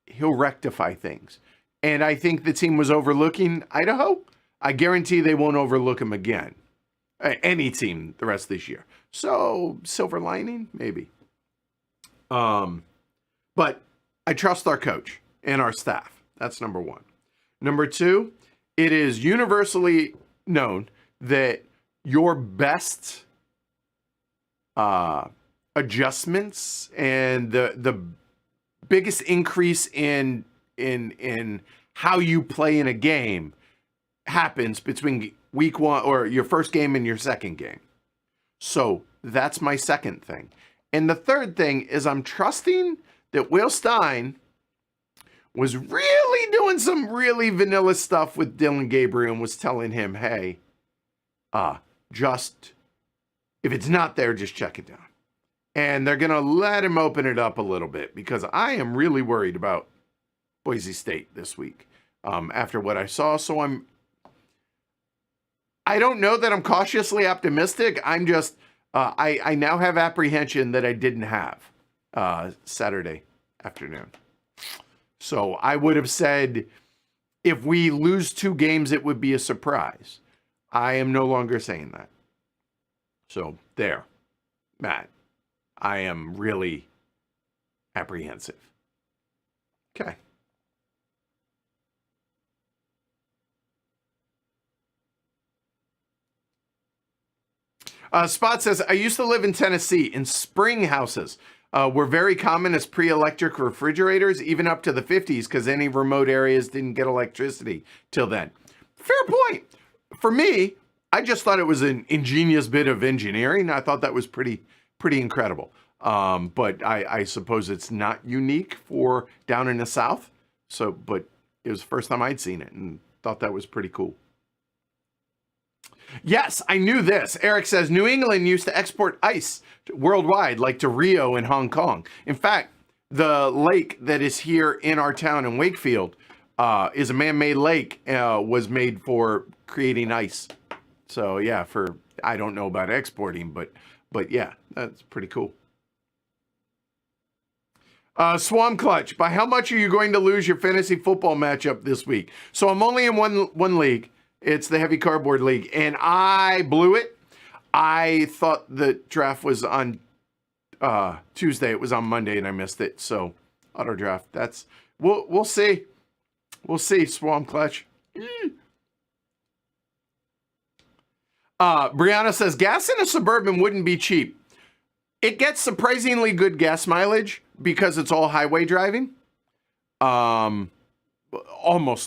he'll rectify things. And I think the team was overlooking Idaho. I guarantee they won't overlook him again. Any team the rest of this year. So, silver lining, maybe. But I trust our coach and our staff. That's number 1. Number 2, it is universally known that your best adjustments and the biggest increase in how you play in a game happens between week 1 or your first game and your second game. So that's my second thing. And the third thing is I'm trusting that Will Stein was really doing some really vanilla stuff with Dylan Gabriel and was telling him, hey, just, if it's not there, just check it down. And they're going to let him open it up a little bit, because I am really worried about Boise State this week after what I saw. So I don't know that I'm cautiously optimistic. I'm just, I now have apprehension that I didn't have Saturday afternoon. So I would have said if we lose 2 games, it would be a surprise. I am no longer saying that. So there, Matt, I am really apprehensive. Okay. Spot says, I used to live in Tennessee, in spring houses were very common as pre-electric refrigerators, even up to the 50s, because any remote areas didn't get electricity till then. Fair point. For me, I just thought it was an ingenious bit of engineering. I thought that was pretty incredible. But I suppose it's not unique for down in the South. So, but it was the first time I'd seen it and thought that was pretty cool. Yes, I knew this. Eric says New England used to export ice worldwide, like to Rio and Hong Kong. In fact, the lake that is here in our town in Wakefield is a man-made lake, was made for creating ice. So yeah, I don't know about exporting, but yeah, that's pretty cool. Swam Clutch, by how much are you going to lose your fantasy football matchup this week? So I'm only in one league. It's the Heavy Cardboard League, and I blew it. I thought the draft was on Tuesday. It was on Monday, and I missed it. So auto draft. We'll see. We'll see. Swam Clutch. Brianna says gas in a Suburban wouldn't be cheap. It gets surprisingly good gas mileage because it's all highway driving. Almost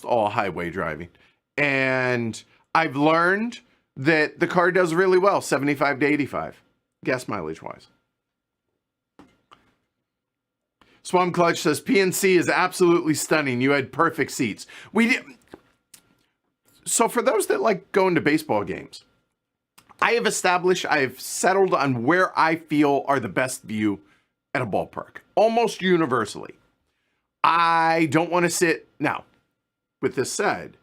all highway driving. And I've learned that the car does really well, 75 to 85, gas mileage wise. Swam Clutch says PNC is absolutely stunning. You had perfect seats. So for those that like going to baseball games, I have settled on where I feel are the best view at a ballpark, almost universally. I don't want to sit now. With this said,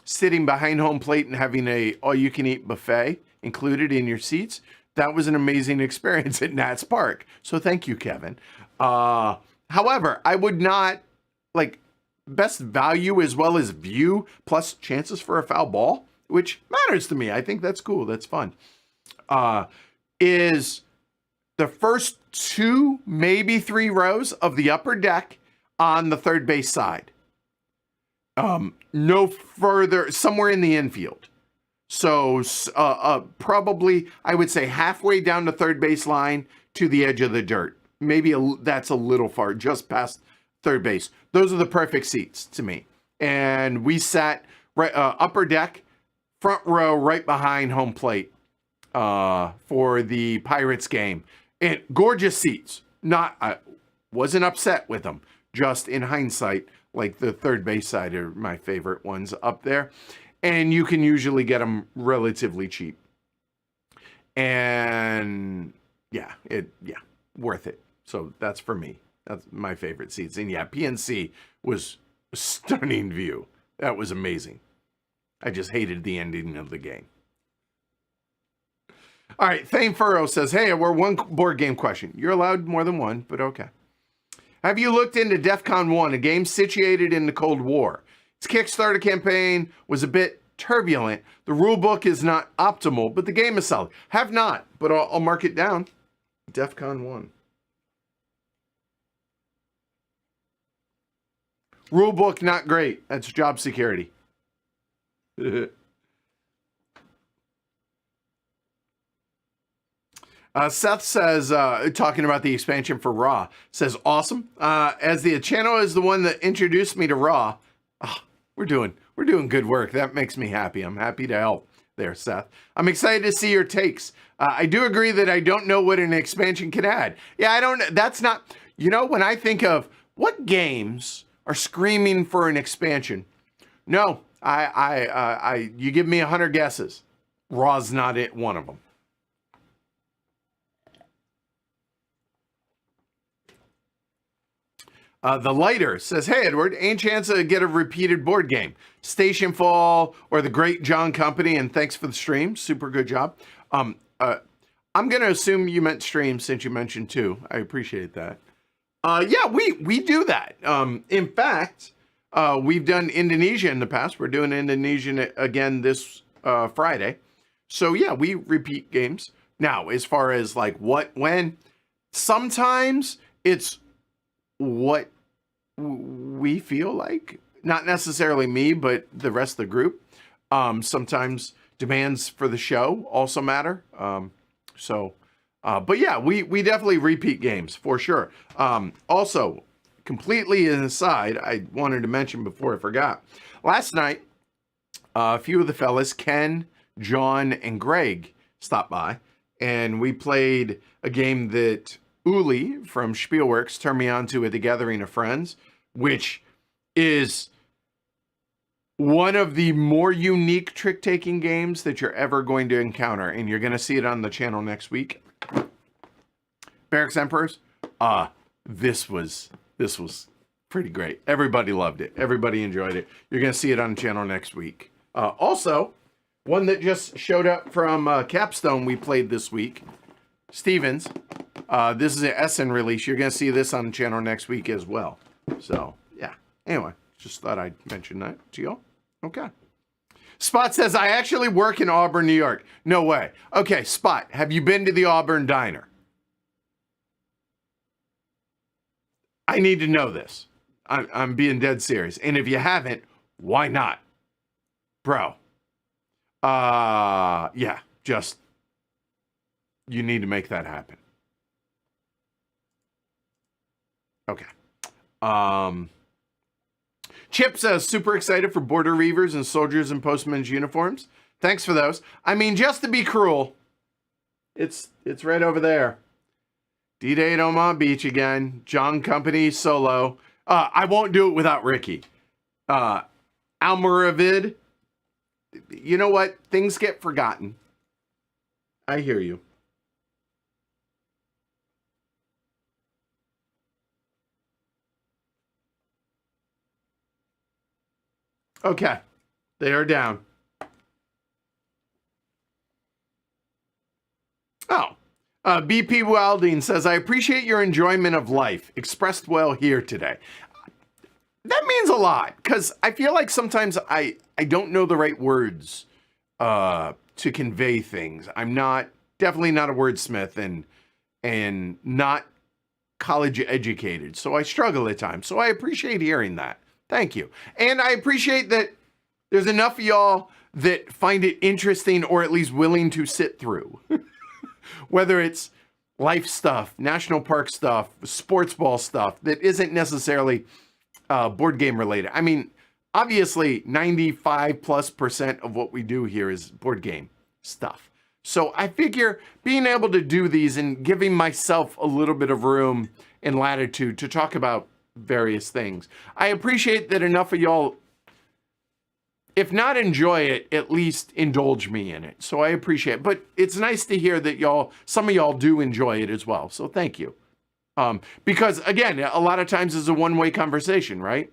sitting behind home plate and having a all-you-can-eat buffet included in your seats, that was an amazing experience at Nats Park. So thank you, Kevin. However, I would not like best value as well as view plus chances for a foul ball, which matters to me. I think that's cool. That's fun. Is the first 2, maybe 3 rows of the upper deck on the third base side. No further, somewhere in the infield. So probably, I would say halfway down the third base line to the edge of the dirt. Maybe that's a little far, just past third base. Those are the perfect seats to me. And we sat right upper deck, front row, right behind home plate for the Pirates game. And gorgeous seats. I wasn't upset with them. Just in hindsight, like the third base side are my favorite ones up there. And you can usually get them relatively cheap. And yeah, worth it. So that's for me. That's my favorite seats. And yeah, PNC was a stunning view. That was amazing. I just hated the ending of the game. All right, Thane Furrow says, hey, we're one board game question. You're allowed more than one, but okay. Have you looked into DEF CON 1, a game situated in the Cold War? Its Kickstarter campaign was a bit turbulent. The rule book is not optimal, but the game is solid. Have not, but I'll mark it down. DEF CON 1. Rule book, not great. That's job security. Seth says, talking about the expansion for Raw, says, awesome. As the channel is the one that introduced me to Raw, we're doing good work. That makes me happy. I'm happy to help there, Seth. I'm excited to see your takes. I do agree that I don't know what an expansion can add. Yeah, I don't, that's not, when I think of what games are screaming for an expansion, no, you give me 100 guesses. Raw's not one of them. The Lighter says, hey, Edward, ain't chance to get a repeated board game. Station Fall or the Great John Company, and thanks for the stream. Super good job. I'm going to assume you meant stream since you mentioned 2. I appreciate that. Yeah, we do that. In fact, we've done Indonesia in the past. We're doing Indonesian again this Friday. So yeah, we repeat games. Now, as far as like when, sometimes it's what we feel like, not necessarily me, but the rest of the group. Sometimes demands for the show also matter. But yeah, we definitely repeat games for sure. Also, completely an aside, I wanted to mention before I forgot. Last night, a few of the fellas, Ken, John, and Greg, stopped by, and we played a game that Uli from Spielworks turned me on to at the Gathering of Friends, which is one of the more unique trick-taking games that you're ever going to encounter, and you're going to see it on the channel next week. Barracks Emperors, this was pretty great. Everybody loved it. Everybody enjoyed it. You're going to see it on the channel next week. Also, one that just showed up from Capstone we played this week, Stevens. This is an Essen release. You're going to see this on the channel next week as well. So, yeah. Anyway, just thought I'd mention that to y'all. Okay. Spot says, I actually work in Auburn, New York. No way. Okay, Spot, have you been to the Auburn Diner? I need to know this. I'm being dead serious. And if you haven't, why not? Bro. Yeah, just, you need to make that happen. Okay. Chip says, super excited for Border Reavers and Soldiers and Postmen's uniforms. Thanks for those. I mean, just to be cruel, it's right over there. D-Day at Omaha Beach again. John Company solo. I won't do it without Ricky. Almoravid. You know what? Things get forgotten. I hear you. Okay. They are down. Oh. BP Wilding says, I appreciate your enjoyment of life, expressed well here today. That means a lot, because I feel like sometimes I don't know the right words to convey things. I'm definitely not a wordsmith and not college educated, so I struggle at times. So I appreciate hearing that. Thank you. And I appreciate that there's enough of y'all that find it interesting or at least willing to sit through. Whether it's life stuff, national park stuff, sports ball stuff that isn't necessarily board game related. I mean, obviously 95+% of what we do here is board game stuff. So I figure being able to do these and giving myself a little bit of room and latitude to talk about various things. I appreciate that enough of y'all, if not enjoy it, at least indulge me in it. So I appreciate it. But it's nice to hear that some of y'all do enjoy it as well. So thank you. Because again, a lot of times it's a one-way conversation, right?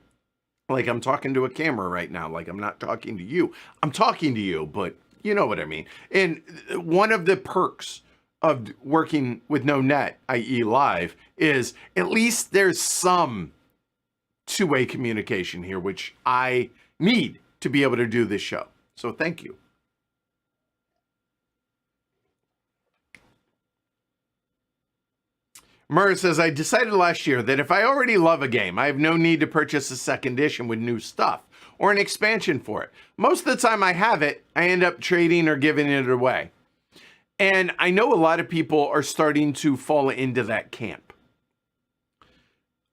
Like I'm talking to a camera right now. Like I'm not talking to you. I'm talking to you, but you know what I mean. And one of the perks of working with no net, i.e. live, is at least there's some two-way communication here, which I need to be able to do this show. So thank you. Murr says, I decided last year that if I already love a game, I have no need to purchase a second edition with new stuff or an expansion for it. Most of the time I have it, I end up trading or giving it away. And I know a lot of people are starting to fall into that camp.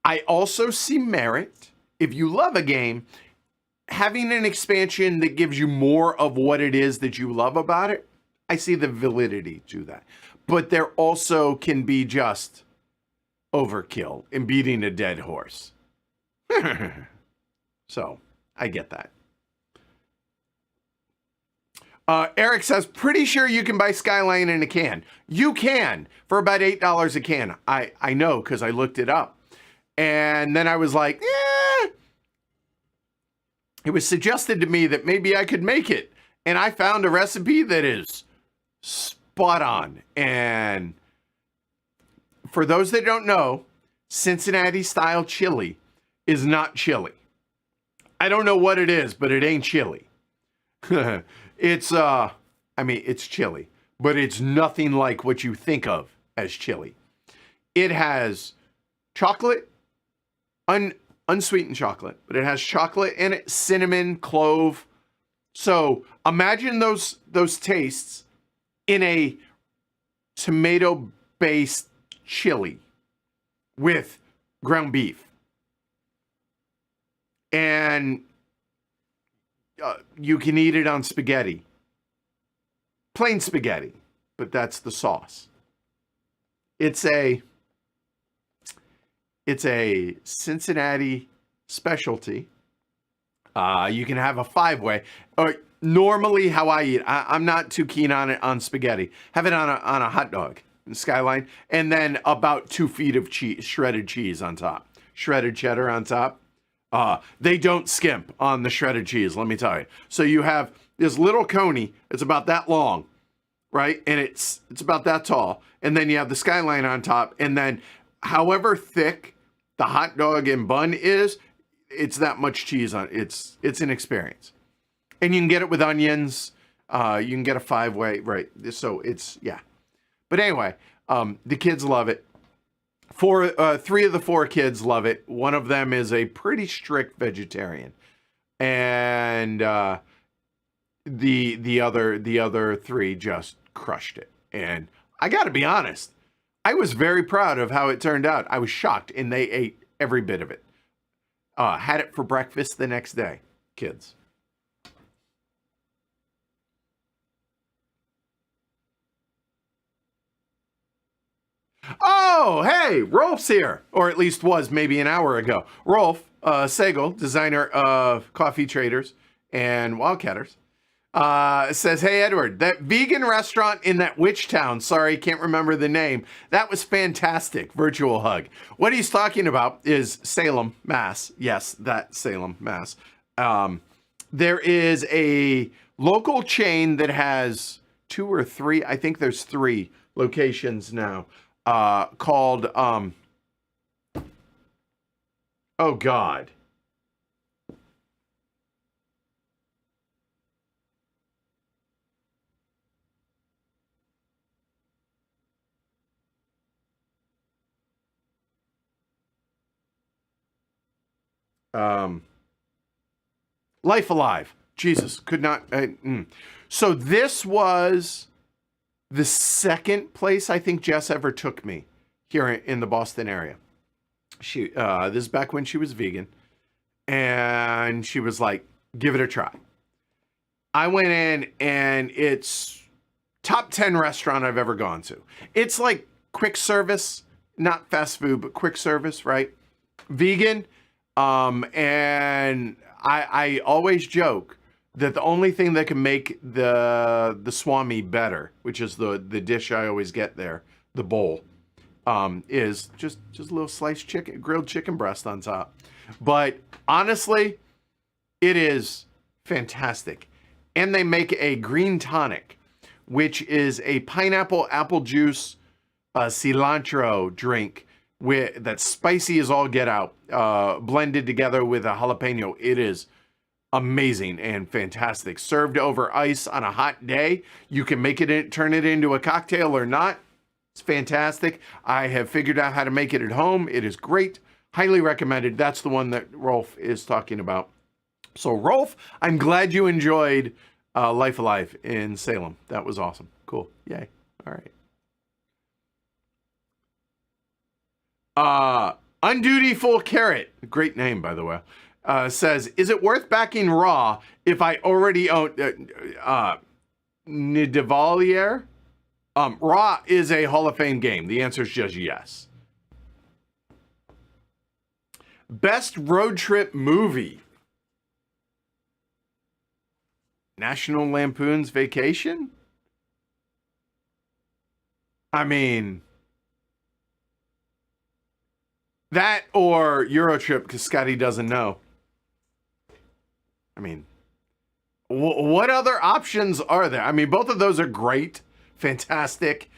I also see merit, if you love a game, having an expansion that gives you more of what it is that you love about it. I see the validity to that. But there also can be just overkill in beating a dead horse. So, I get that. Eric says, pretty sure you can buy Skyline in a can. You can, for about $8 a can. I know, because I looked it up. And then I was like, it was suggested to me that maybe I could make it. And I found a recipe that is spot on. And for those that don't know, Cincinnati style chili is not chili. I don't know what it is, but it ain't chili. It's chili, but it's nothing like what you think of as chili. It has chocolate, unsweetened chocolate, but it has chocolate in it, cinnamon, clove, So imagine those tastes in a tomato-based chili with ground beef. And you can eat it on spaghetti. Plain spaghetti, but that's the sauce. It's a Cincinnati specialty. You can have a 5-way. Or normally, how I eat, I'm not too keen on it on spaghetti. Have it on a hot dog, Skyline, and then about 2 feet of cheese, shredded cheese on top, shredded cheddar on top. They don't skimp on the shredded cheese, let me tell you. So you have this little coney. It's about that long, right? And it's about that tall. And then you have the Skyline on top. And then however thick the hot dog and bun is, it's that much cheese on it. It's an experience. And you can get it with onions. You can get a 5-way, right? So it's, yeah. But anyway, the kids love it. 3 of the 4 kids love it. One of them is a pretty strict vegetarian. And the other 3 just crushed it. And I got to be honest, I was very proud of how it turned out. I was shocked, and they ate every bit of it. Had it for breakfast the next day, kids. Oh, hey, Rolf's here, or at least was maybe an hour ago. Rolf Sagel, designer of Coffee Traders and Wildcatters, says, hey, Edward, that vegan restaurant in that witch town, sorry, can't remember the name, that was fantastic. Virtual hug. What he's talking about is Salem, Mass. Yes, that Salem, Mass. There is a local chain that has 2 or 3, I think there's 3 locations now, called, oh God. Life Alive. Jesus, could not. So this was the second place I think Jess ever took me here in the Boston area. This is back when she was vegan, and she was like, give it a try. I went in, and it's top 10 restaurant I've ever gone to. It's like quick service, not fast food, but quick service, right? Vegan. And I always joke that the only thing that can make the swami better, which is the dish I always get there, the bowl, is just a little sliced chicken, grilled chicken breast on top. But honestly, it is fantastic. And they make a green tonic, which is a pineapple, apple juice, cilantro drink that's spicy as all get out, blended together with a jalapeno. It is amazing and fantastic. Served over ice on a hot day. You can make it, turn it into a cocktail or not. It's fantastic. I have figured out how to make it at home. It is great. Highly recommended. That's the one that Rolf is talking about. So Rolf, I'm glad you enjoyed Life Alive in Salem. That was awesome. Cool. Yay. All right. Undutiful Carrot, great name, by the way, says, is it worth backing Raw if I already own Nidavalier? Raw is a Hall of Fame game. The answer is just yes. Best road trip movie. National Lampoon's Vacation? I mean, that or Eurotrip, because Scotty doesn't know. I mean, what other options are there? I mean, both of those are great, fantastic.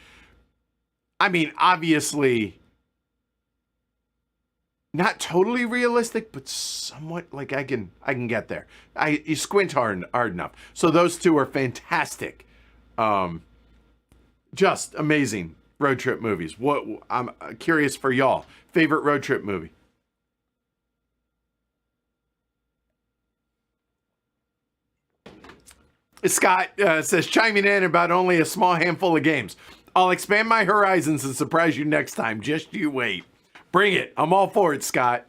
I mean, obviously, not totally realistic, but somewhat like I can get there. You squint hard enough. So those two are fantastic. Just amazing road trip movies. What I'm curious for y'all. Favorite road trip movie? Scott says, chiming in about only a small handful of games. I'll expand my horizons and surprise you next time. Just you wait. Bring it. I'm all for it, Scott.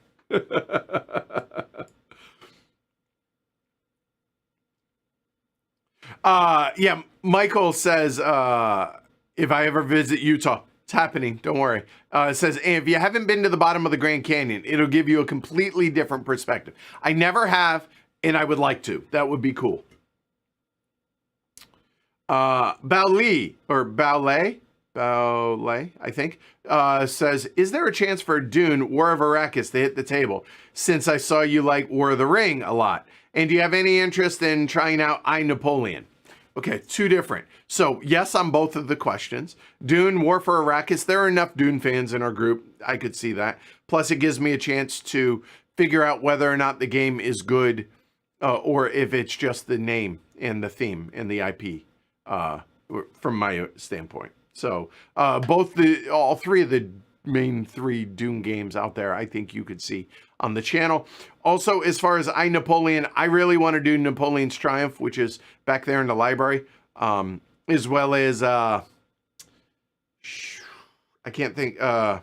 Yeah, Michael says, if I ever visit Utah, it's happening. Don't worry. It says, if you haven't been to the bottom of the Grand Canyon, it'll give you a completely different perspective. I never have, and I would like to. That would be cool. Baoli, or Baolay, I think, says, is there a chance for Dune War of Arrakis to hit the table? Since I saw you like War of the Ring a lot. And do you have any interest in trying out I, Napoleon? Okay, two different. So, yes, on both of the questions. Dune, War for Arrakis, there are enough Dune fans in our group. I could see that. Plus, it gives me a chance to figure out whether or not the game is good or if it's just the name and the theme and the IP from my standpoint. So, all three of the main three Dune games out there, I think you could see on the channel. Also, as far as I, Napoleon, I really want to do Napoleon's Triumph, which is back there in the library, as well as I can't think. I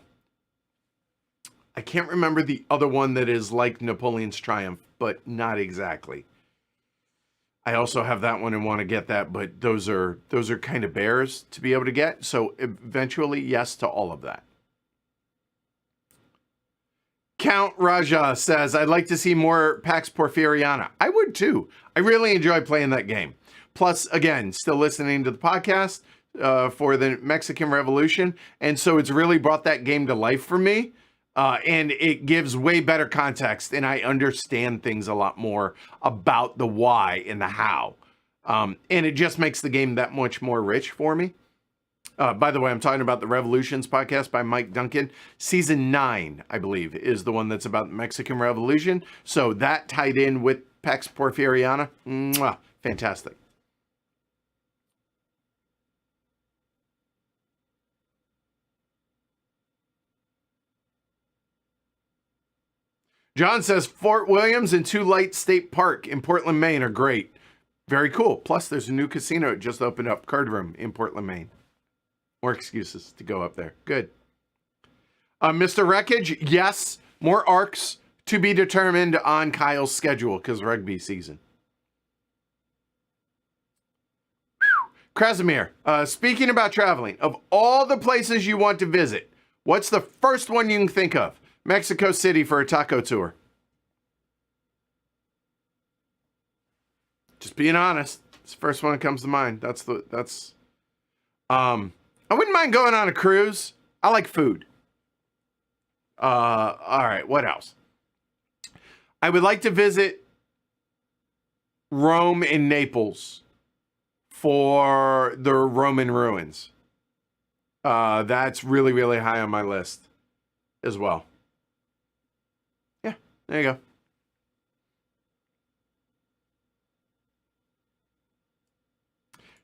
can't remember the other one that is like Napoleon's Triumph, but not exactly. I also have that one and want to get that, but those are kind of bears to be able to get. So eventually, yes to all of that. Count Raja says, I'd like to see more Pax Porfiriana. I would too. I really enjoy playing that game. Plus, again, still listening to the podcast for the Mexican Revolution. And so it's really brought that game to life for me. And it gives way better context. And I understand things a lot more about the why and the how. And it just makes the game that much more rich for me. By the way, I'm talking about the Revolutions podcast by Mike Duncan. Season 9, I believe, is the one that's about the Mexican Revolution. So that tied in with Pax Porfiriana. Mwah, fantastic. John says Fort Williams and Two Light State Park in Portland, Maine are great. Very cool. Plus, there's a new casino that just opened up, Card Room, in Portland, Maine. More excuses to go up there. Good. Mr. Wreckage, yes, more arcs to be determined on Kyle's schedule because rugby season. Krasimir, speaking about traveling, of all the places you want to visit, what's the first one you can think of? Mexico City for a taco tour. Just being honest. It's the first one that comes to mind. I wouldn't mind going on a cruise. I like food. All right, what else? I would like to visit Rome and Naples for the Roman ruins. That's really, really high on my list as well. Yeah, there you go.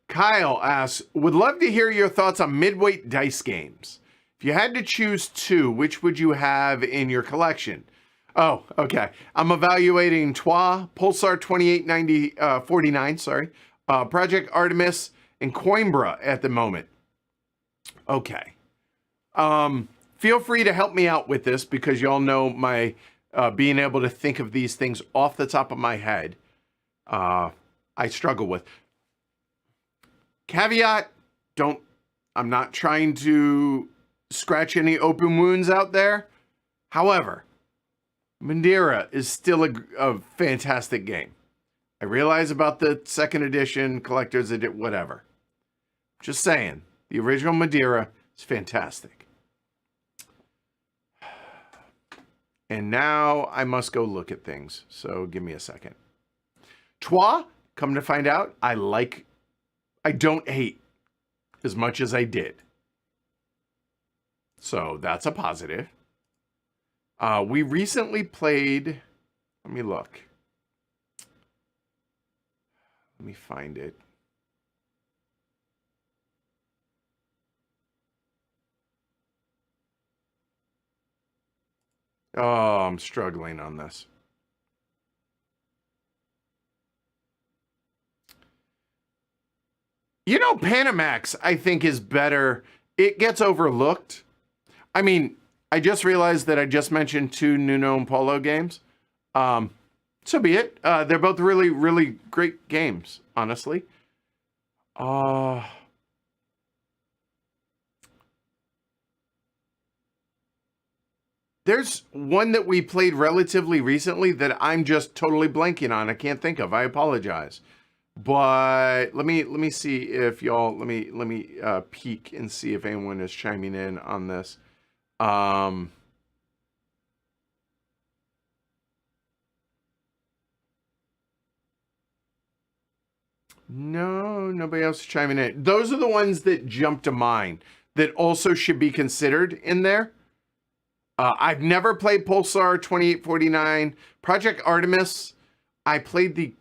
Kyle asks, would love to hear your thoughts on midweight dice games. If you had to choose two, which would you have in your collection? Oh, okay. I'm evaluating Trois, Pulsar 2849, Project Artemis, and Coimbra at the moment. Okay. Feel free to help me out with this because y'all know my being able to think of these things off the top of my head. I struggle with. Caveat, I'm not trying to scratch any open wounds out there. However, Madeira is still a fantastic game. I realize about the second edition, collector's edition, whatever. Just saying, the original Madeira is fantastic. And now I must go look at things, so give me a second. Trois, come to find out, I don't hate as much as I did. So that's a positive. We recently played, let me look. Let me find it. Oh, I'm struggling on this. You know, Panamax, I think, is better. It gets overlooked. I mean, I just realized that I just mentioned two Nuno and Polo games. So be it. They're both really, really great games, honestly. There's one that we played relatively recently that I'm just totally blanking on. I can't think of. I apologize. But let me see if y'all let me peek and see if anyone is chiming in on this. Um, no, nobody else is chiming in. Those are the ones that jump to mind that also should be considered in there. I've never played Pulsar 2849. Project Artemis, I played the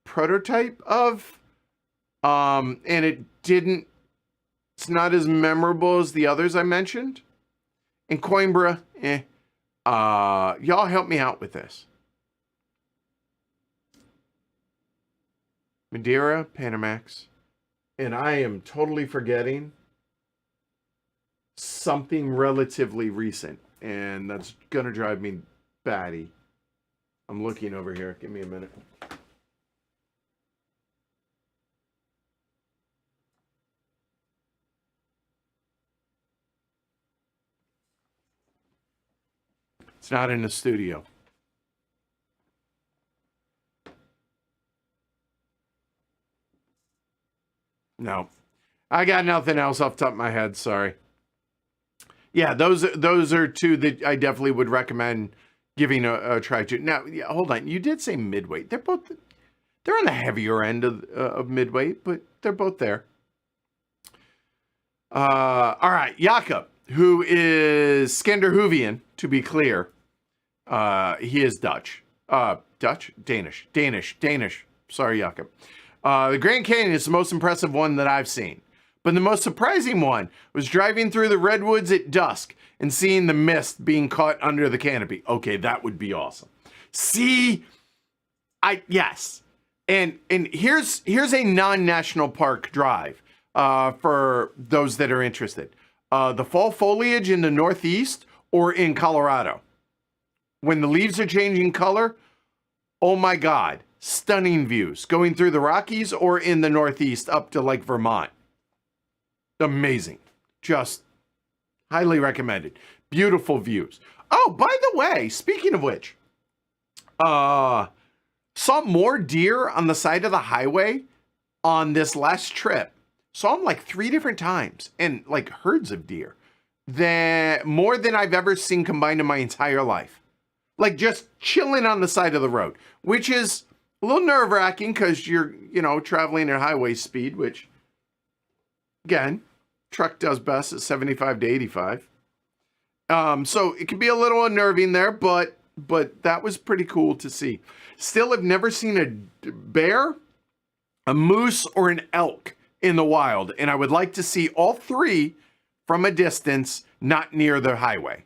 prototype of, and it's not as memorable as the others I mentioned. And Coimbra, y'all help me out with this. Madeira, Panamax, and I am totally forgetting something relatively recent, and that's gonna drive me batty. I'm looking over here. Give me a minute. It's not in the studio. No, I got nothing else off the top of my head. Sorry. Yeah, those are two that I definitely would recommend giving a try to. Now, yeah, hold on. You did say midweight. They're on the heavier end of midweight, but they're both there. All right, Jakob, who is Skanderhovian, to be clear. He is Dutch. Danish. Sorry, Jakob. The Grand Canyon is the most impressive one that I've seen. But the most surprising one was driving through the redwoods at dusk and seeing the mist being caught under the canopy. Okay, that would be awesome. See, yes. And here's a non-national park drive for those that are interested. The fall foliage in the Northeast or in Colorado. When the leaves are changing color, oh my God, stunning views. Going through the Rockies or in the Northeast up to like Vermont. Amazing. Just highly recommended. Beautiful views. Oh, by the way, speaking of which, saw more deer on the side of the highway on this last trip. Saw them like 3 different times and like herds of deer. More than I've ever seen combined in my entire life. Like just chilling on the side of the road, which is a little nerve-wracking because you're, traveling at highway speed, which, again, truck does best at 75 to 85. So it can be a little unnerving there, but that was pretty cool to see. Still have never seen a bear, a moose, or an elk in the wild, and I would like to see all 3 from a distance, not near the highway.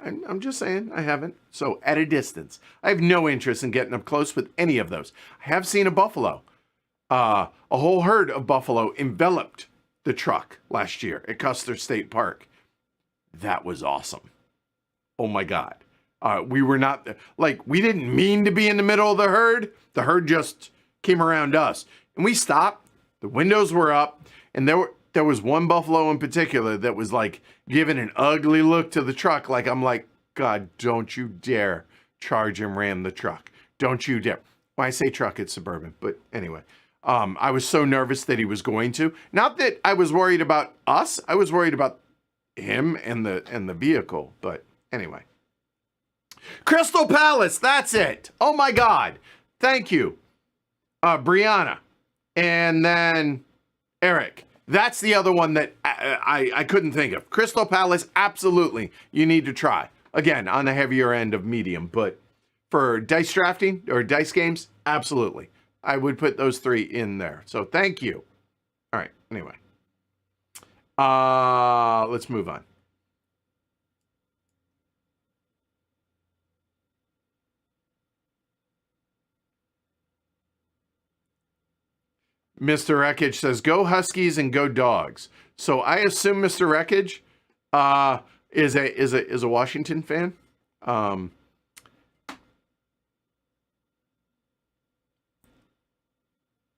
I'm just saying, I haven't. So at a distance. I have no interest in getting up close with any of those. I have seen a buffalo. A whole herd of buffalo enveloped the truck last year at Custer State Park. That was awesome. Oh my God. We were not, we didn't mean to be in the middle of the herd. The herd just came around us. And we stopped. The windows were up. And there was one buffalo in particular that was like giving an ugly look to the truck. Like, I'm like, God, don't you dare charge and ram the truck. Don't you dare. When I say truck, it's Suburban. But anyway, I was so nervous that he was going to. Not that I was worried about us. I was worried about him and the vehicle. But anyway. Crystal Palace, that's it. Oh my God. Thank you. Brianna. And then Eric. That's the other one that I couldn't think of. Crystal Palace, absolutely. You need to try. Again, on the heavier end of medium, but for dice drafting or dice games, absolutely. I would put those 3 in there. So thank you. All right, anyway. Let's move on. Mr. Wreckage says, go Huskies and go Dogs. So I assume Mr. Wreckage is a Washington fan.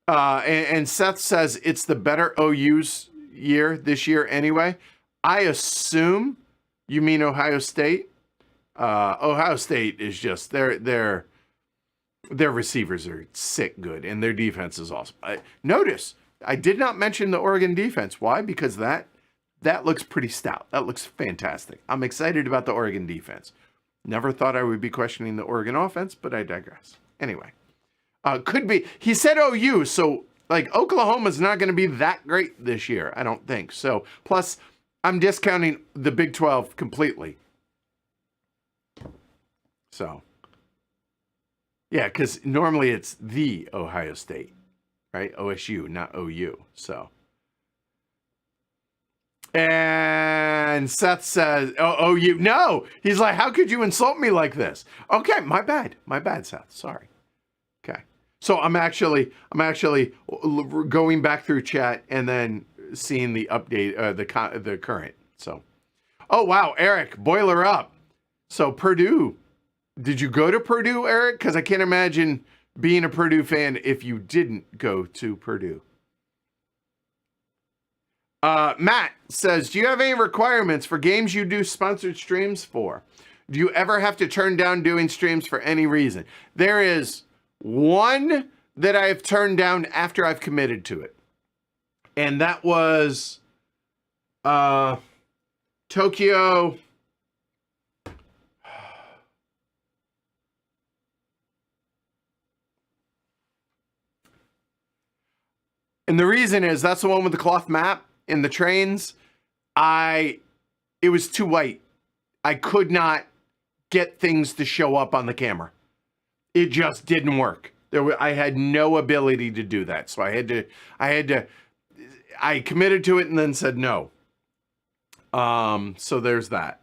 And Seth says it's the better OU's year this year anyway. I assume you mean Ohio State. Ohio State is just their receivers are sick good and their defense is awesome. Notice I did not mention the Oregon defense. Why? Because that looks pretty stout. That looks fantastic. I'm excited about the Oregon defense. Never thought I would be questioning the Oregon offense, but I digress. Anyway. Could be. He said OU, so like Oklahoma's not going to be that great this year, I don't think. So, plus, I'm discounting the Big 12 completely. So, yeah, because normally it's the Ohio State, right? OSU, not OU. So, and Seth says, oh, OU. No, he's like, how could you insult me like this? Okay, my bad, Seth. Sorry. Okay. So I'm actually going back through chat and then seeing the update, the current. So, oh wow, Eric, boiler up. So Purdue, did you go to Purdue, Eric? Because I can't imagine being a Purdue fan if you didn't go to Purdue. Matt says, do you have any requirements for games you do sponsored streams for? Do you ever have to turn down doing streams for any reason? There is one that I've turned down after I've committed to it. And that was Tokyo. And the reason is that's the one with the cloth map in the trains. It was too white. I could not get things to show up on the camera. It just didn't work. I had no ability to do that. So I committed to it and then said no. So there's that.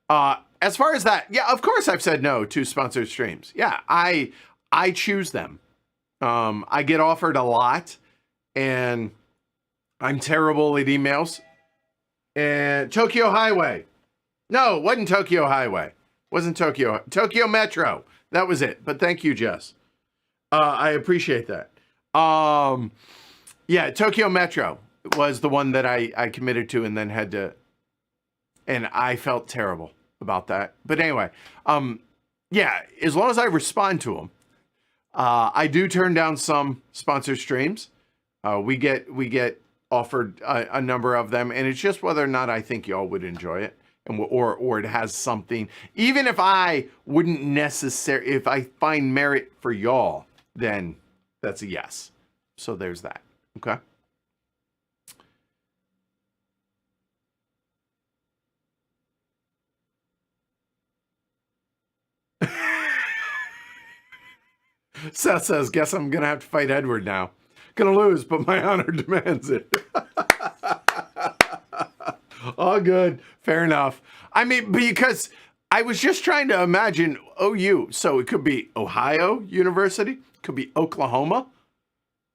As far as that, yeah, of course I've said no to sponsored streams. Yeah, I choose them. I get offered a lot and I'm terrible at emails. And Tokyo Highway. No, it wasn't Tokyo Highway. Wasn't Tokyo Metro. That was it. But thank you, Jess. I appreciate that. Yeah, Tokyo Metro was the one that I committed to and then had to, and I felt terrible about that. But anyway, yeah, as long as I respond to them, I do turn down some sponsored streams. We get offered a number of them, and it's just whether or not I think y'all would enjoy it. Or it has something, even if I wouldn't necessarily, if I find merit for y'all, then that's a yes. So there's that. Okay. Seth says, guess I'm going to have to fight Edward now. Gonna lose, but my honor demands it. All good. Fair enough. I mean, because I was just trying to imagine OU. So it could be Ohio University. Could be Oklahoma.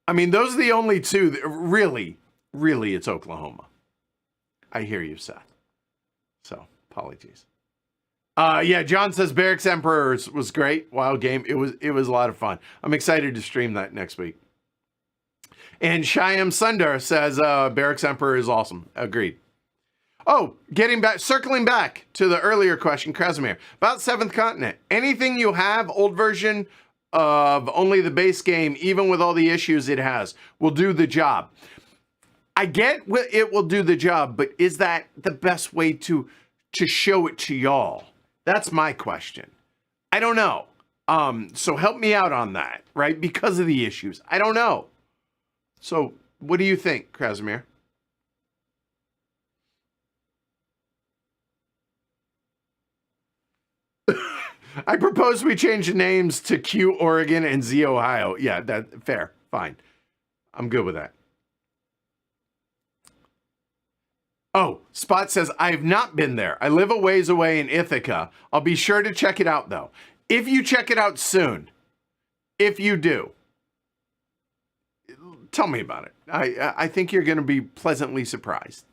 I mean, those are the only two that really it's Oklahoma. I hear you, Seth. So apologies. Yeah, John says Barracks Emperors was great. Wild game. It was a lot of fun. I'm excited to stream that next week. And Shyam Sundar says Barracks Emperor is awesome. Agreed. Oh, circling back to the earlier question, Krasimir, about Seventh Continent. Anything you have, old version of only the base game, even with all the issues it has, will do the job. I get it will do the job, but is that the best way to show it to y'all? That's my question. I don't know. So help me out on that, right? Because of the issues. I don't know. So what do you think, Krasimir? I propose we change the names to Q Oregon and Z Ohio. Yeah, that fair. Fine. I'm good with that. Oh, Spot says, I have not been there. I live a ways away in Ithaca. I'll be sure to check it out, though. If you check it out soon, if you do, Tell me about it. I think you're going to be pleasantly surprised.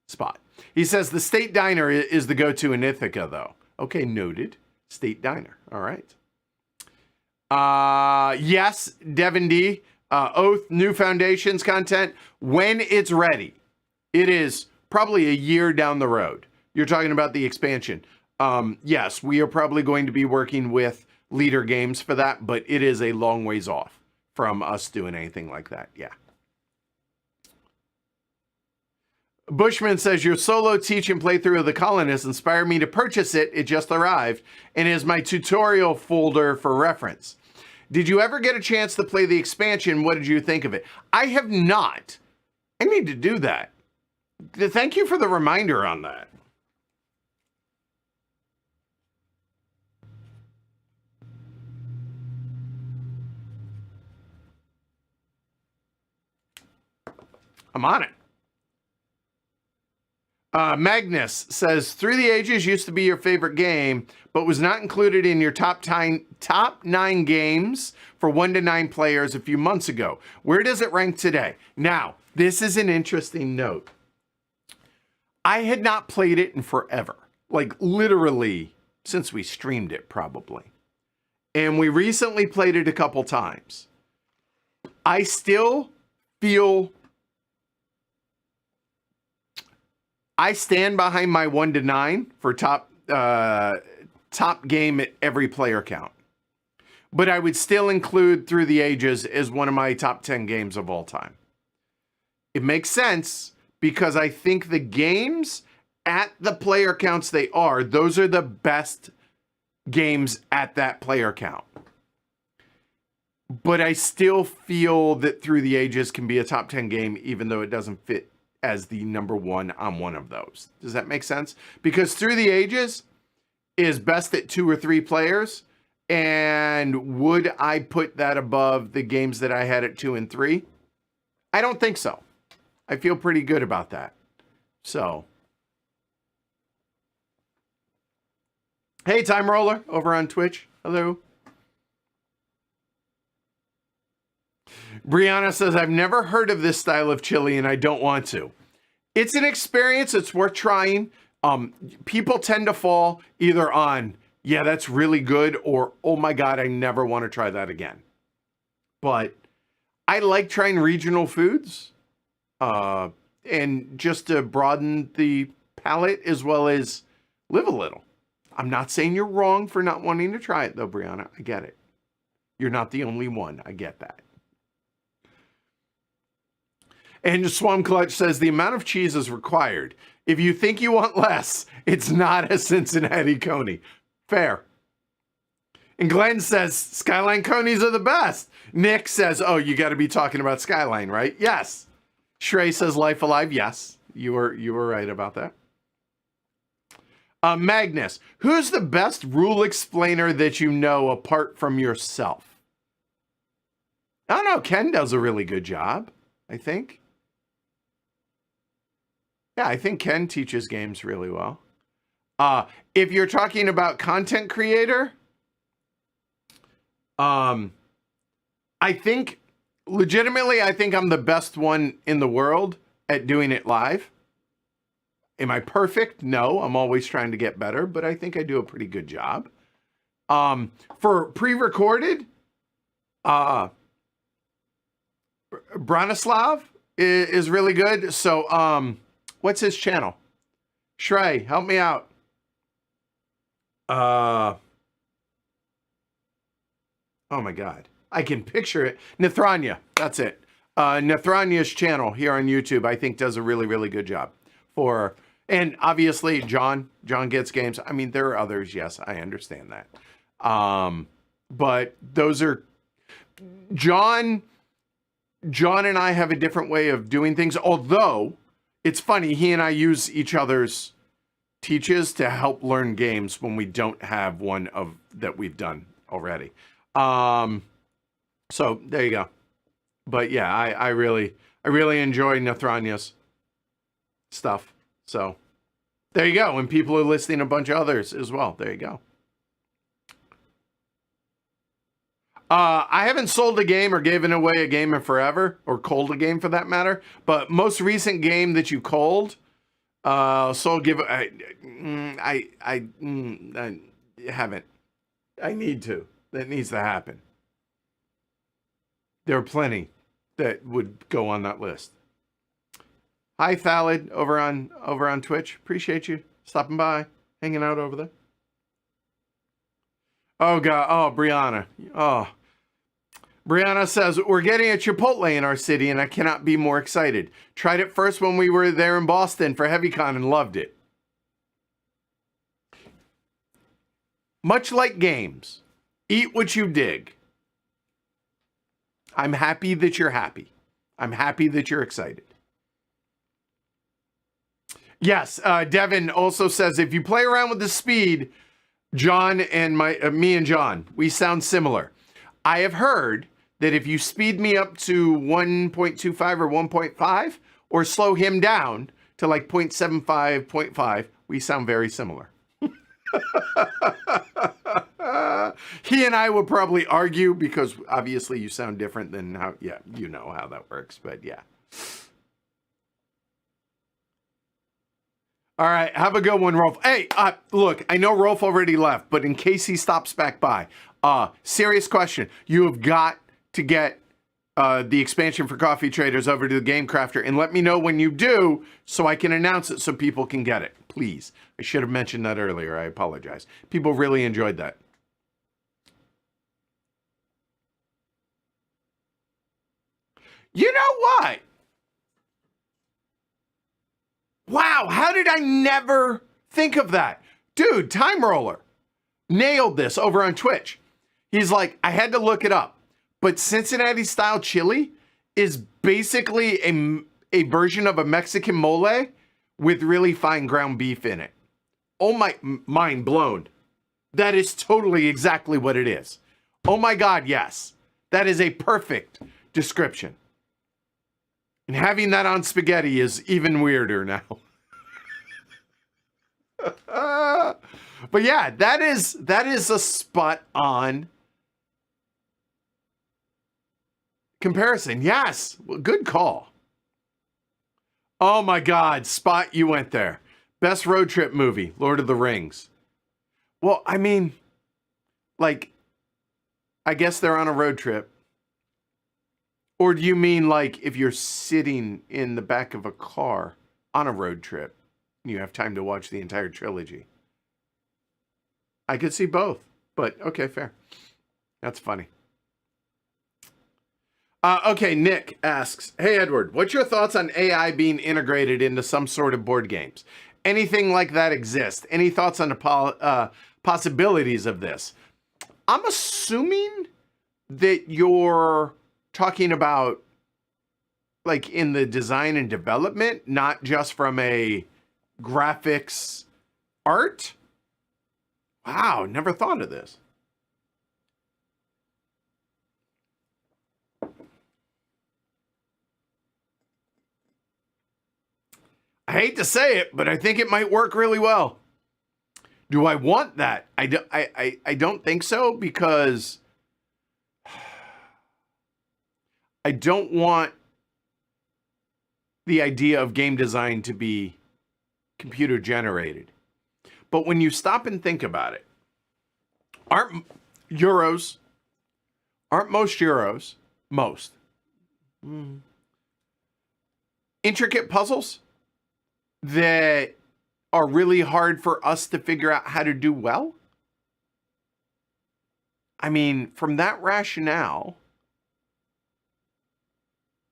Spot. He says the State Diner is the go-to in Ithaca, though. Okay, noted. State Diner. All right. Yes, Devin D. Oath, new Foundations content. When it's ready. It is probably a year down the road. You're talking about the expansion. Yes, we are probably going to be working with Leader Games for that, but it is a long ways off from us doing anything like that. Yeah. Bushman says, your solo teach and playthrough of The Colonist inspired me to purchase it. It just arrived and is my tutorial folder for reference. Did you ever get a chance to play the expansion? What did you think of it? I have not. I need to do that. Thank you for the reminder on that. I'm on it. Magnus says, Through the Ages used to be your favorite game, but was not included in your top 9 games for 1 to 9 players a few months ago. Where does it rank today? Now, this is an interesting note. I had not played it in forever, like literally since we streamed it probably. And we recently played it a couple times. I still feel I stand behind my 1 to 9 for top game at every player count. But I would still include Through the Ages as one of my top 10 games of all time. It makes sense because I think the games at the player counts they are, those are the best games at that player count. But I still feel that Through the Ages can be a top 10 game even though it doesn't fit as the number 1 on one of those. Does that make sense? Because Through the Ages is best at 2 or 3 players. And would I put that above the games that I had at 2 and 3? I don't think so. I feel pretty good about that. So. Hey, Time Roller over on Twitch. Hello. Brianna says, I've never heard of this style of chili and I don't want to. It's an experience. It's worth trying. People tend to fall either on, yeah, that's really good, or, oh my God, I never want to try that again. But I like trying regional foods and just to broaden the palate as well as live a little. I'm not saying you're wrong for not wanting to try it though, Brianna. I get it. You're not the only one. I get that. And Swam Clutch says the amount of cheese is required. If you think you want less, it's not a Cincinnati Coney. Fair. And Glenn says Skyline Conies are the best. Nick says, oh, you got to be talking about Skyline, right? Yes. Shrey says Life Alive. Yes, you were right about that. Magnus, who's the best rule explainer that you know apart from yourself? I don't know. Ken does a really good job, I think. Yeah, I think Ken teaches games really well. If you're talking about content creator, I think, legitimately, I think I'm the best one in the world at doing it live. Am I perfect? No, I'm always trying to get better, but I think I do a pretty good job. For pre-recorded, Branislav is really good. So, what's his channel? Shrey, help me out. Oh my God. I can picture it. Nethranya, that's it. Nethranya's channel here on YouTube, I think does a really, really good job for, and obviously John Gets Games. I mean, there are others. Yes, I understand that. But those are, John and I have a different way of doing things. Although it's funny, he and I use each other's teaches to help learn games when we don't have one of that we've done already. So there you go. But yeah, I really enjoy Nethranya's stuff. So there you go. And people are listing a bunch of others as well. There you go. I haven't sold a game or given away a game in forever, or culled a game for that matter. But most recent game that you culled, sold, give. I haven't. I need to. That needs to happen. There are plenty that would go on that list. Hi, Thalid, over on Twitch. Appreciate you stopping by, hanging out over there. Oh God. Oh, Brianna. Oh. Brianna says, we're getting a Chipotle in our city and I cannot be more excited. Tried it first when we were there in Boston for HeavyCon and loved it. Much like games, eat what you dig. I'm happy that you're happy. I'm happy that you're excited. Yes, Devin also says, if you play around with the speed, John and me and John, we sound similar. I have heard that if you speed me up to 1.25 or 1.5 or slow him down to like 0.75, 0.5, we sound very similar. He and I would probably argue because obviously you sound different than how, yeah, you know how that works, but yeah. All right, have a good one, Rolf. Hey, look, I know Rolf already left, but in case he stops back by, serious question. You have got to get the expansion for coffee traders over to the Game Crafter and let me know when you do so I can announce it so people can get it. Please. I should have mentioned that earlier. I apologize. People really enjoyed that. You know what? Wow, how did I never think of that? Dude, Time Roller nailed this over on Twitch. He's like, I had to look it up, but Cincinnati style chili is basically a version of a Mexican mole with really fine ground beef in it. Oh my, mind blown. That is totally exactly what it is. Oh my God, yes. That is a perfect description. And having that on spaghetti is even weirder now. But yeah, that is a spot on comparison. Yes, well, good call. Oh my God, Spot, you went there. Best road trip movie, Lord of the Rings. Well, I mean, like, I guess they're on a road trip. Or do you mean like if you're sitting in the back of a car on a road trip, you have time to watch the entire trilogy? I could see both, but okay, fair. That's funny. Okay, Nick asks, hey, Edward, what's your thoughts on AI being integrated into some sort of board games? Anything like that exist? Any thoughts on the possibilities of this? I'm assuming that you're talking about like in the design and development, not just from a graphics art. Wow, never thought of this. I hate to say it, but I think it might work really well. Do I want that? I don't think so, because I don't want the idea of game design to be computer generated. But when you stop and think about it, aren't most Euros, intricate puzzles that are really hard for us to figure out how to do well? I mean, from that rationale,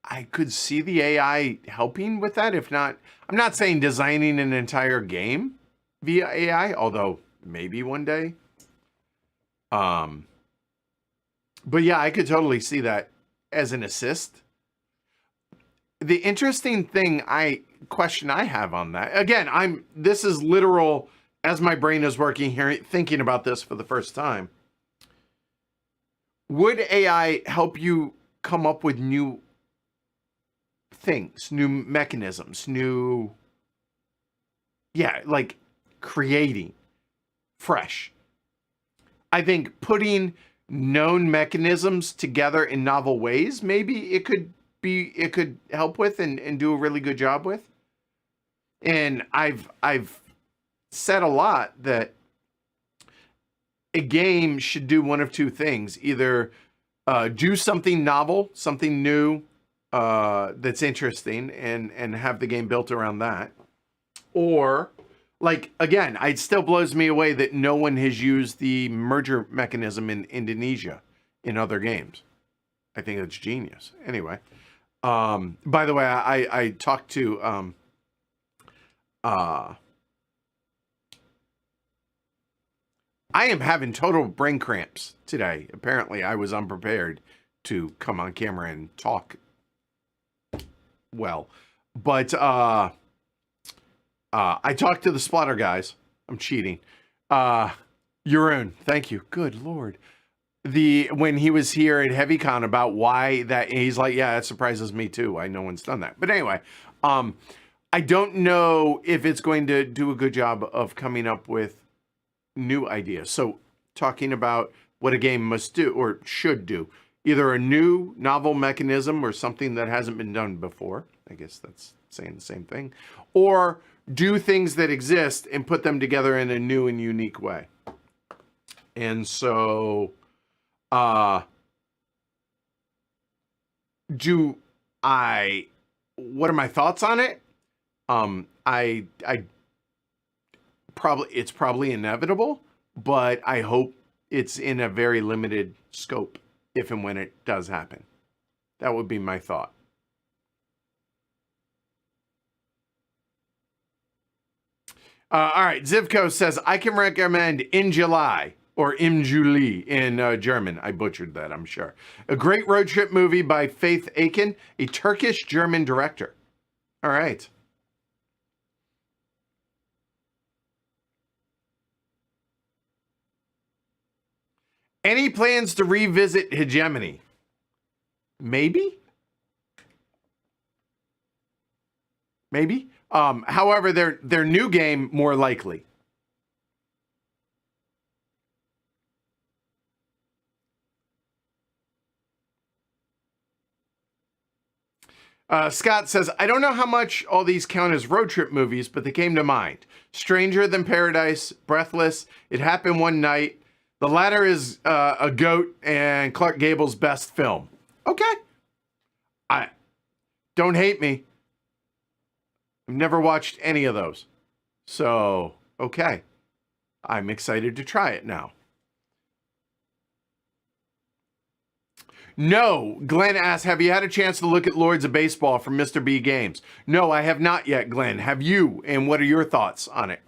I could see the AI helping with that. If not, I'm not saying designing an entire game via AI, although maybe one day. But yeah, I could totally see that as an assist. The interesting question I have on that, again, this is literal as my brain is working here, thinking about this for the first time. Would AI help you come up with new things, new mechanisms, like creating fresh? I think putting known mechanisms together in novel ways, maybe it could help with and do a really good job with. And I've said a lot that a game should do one of two things: either do something novel, something new, that's interesting, and have the game built around that, or like, again, it still blows me away that no one has used the merger mechanism in Indonesia in other games. I think it's genius. Anyway, by the way, I talked to I am having total brain cramps today. Apparently, I was unprepared to come on camera and talk well. But I talked to the Splatter guys. I'm cheating. Jeroen, thank you. Good Lord. When he was here at HeavyCon about why that, he's like, yeah, that surprises me too. No one's done that. But anyway, I don't know if it's going to do a good job of coming up with new ideas. So talking about what a game must do or should do, either a new novel mechanism or something that hasn't been done before. I guess that's saying the same thing. Or do things that exist and put them together in a new and unique way. And so, what are my thoughts on it? It's probably inevitable, but I hope it's in a very limited scope if and when it does happen. That would be my thought. All right, Zivko says, I can recommend In July, or Im Juli in German. I butchered that, I'm sure. A great road trip movie by Faith Aiken, a Turkish-German director. All right. Any plans to revisit Hegemony? Maybe. However, their new game, more likely. Scott says, I don't know how much all these count as road trip movies, but they came to mind. Stranger Than Paradise, Breathless, It Happened One Night. The latter is a goat and Clark Gable's best film. Okay. Don't hate me. I've never watched any of those. So, okay. I'm excited to try it now. No, Glenn asks, have you had a chance to look at Lords of Baseball from Mr. B Games? No, I have not yet, Glenn. Have you? And what are your thoughts on it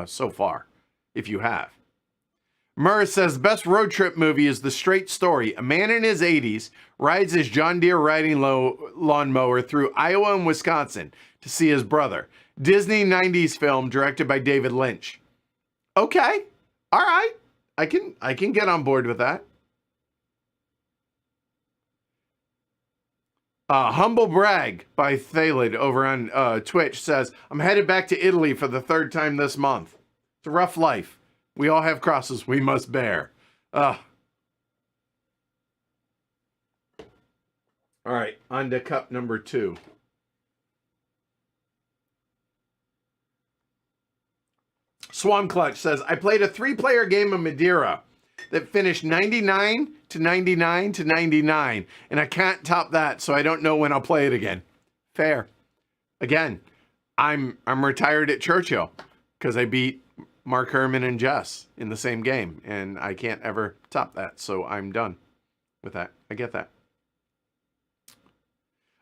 so far, if you have? Murr says, the best road trip movie is The Straight Story. A man in his 80s rides his John Deere riding lawnmower through Iowa and Wisconsin to see his brother. Disney 90s film directed by David Lynch. Okay. All right. I can get on board with that. Humble Brag by Thalid over on Twitch says, I'm headed back to Italy for the third time this month. It's a rough life. We all have crosses we must bear. All right, on to cup number 2. Swan Clutch says, I played a 3-player game of Madeira that finished 99 to 99 to 99, and I can't top that, so I don't know when I'll play it again. Fair. Again, I'm retired at Churchill because I beat Mark Herman and Jess in the same game, and I can't ever top that, so I'm done with that. I get that.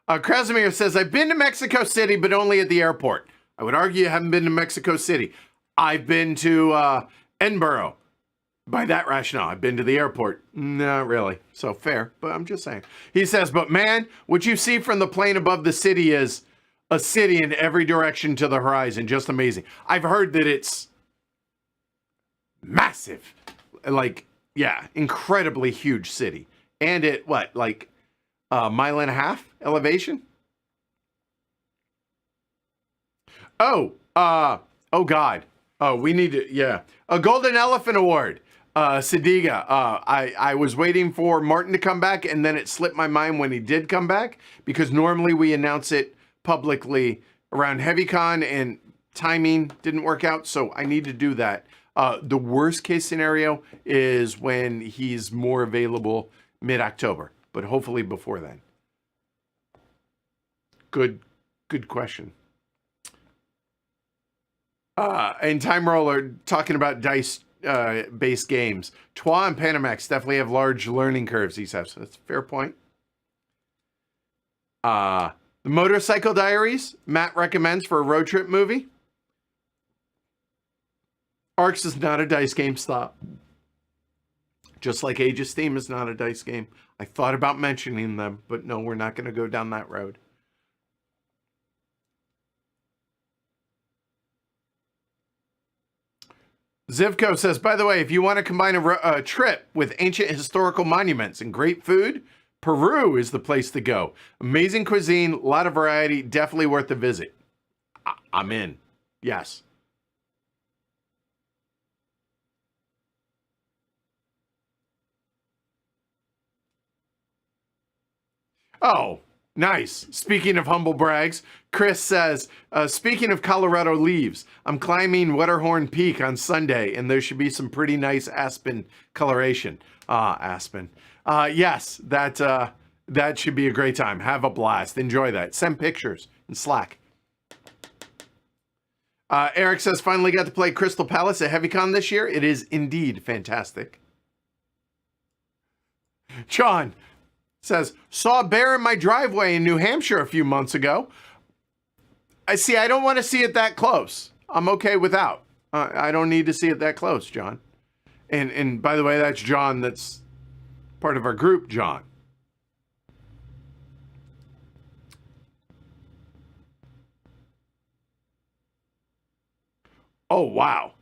Krasimir says, I've been to Mexico City, but only at the airport. I would argue you haven't been to Mexico City. I've been to Edinburgh. By that rationale, I've been to the airport. Not really. So fair, but I'm just saying. He says, but man, what you see from the plane above the city is a city in every direction to the horizon. Just amazing. I've heard that it's massive. Like, yeah, incredibly huge city. And at what, like a mile and a half elevation? Oh God. Oh, we need to, yeah. A Golden Elephant Award. Sadiga, I was waiting for Martin to come back, and then it slipped my mind when he did come back, because normally we announce it publicly around HeavyCon, and timing didn't work out, so I need to do that. The worst case scenario is when he's more available mid-October, but hopefully before then. Good question. And Time Roller talking about dice based games. Twa and Panamax definitely have large learning curves, he says. That's a fair point. The Motorcycle Diaries, Matt recommends for a road trip movie. Arcs is not a dice game, stop. Just like Age of Steam is not a dice game. I thought about mentioning them, but no, we're not going to go down that road. Zivko says, by the way, if you want to combine a trip with ancient historical monuments and great food, Peru is the place to go. Amazing cuisine, a lot of variety, definitely worth the visit. I'm in. Yes. Oh, nice. Speaking of humble brags, Chris says, speaking of Colorado leaves, I'm climbing Wetterhorn Peak on Sunday, and there should be some pretty nice aspen coloration. Aspen. Yes, that should be a great time. Have a blast. Enjoy that. Send pictures in Slack. Eric says, finally got to play Crystal Palace at HeavyCon this year. It is indeed fantastic. John says, saw a bear in my driveway in New Hampshire a few months ago. I don't want to see it that close. I'm okay without. I don't need to see it that close, John. And by the way, that's John. That's part of our group, John. Oh, wow.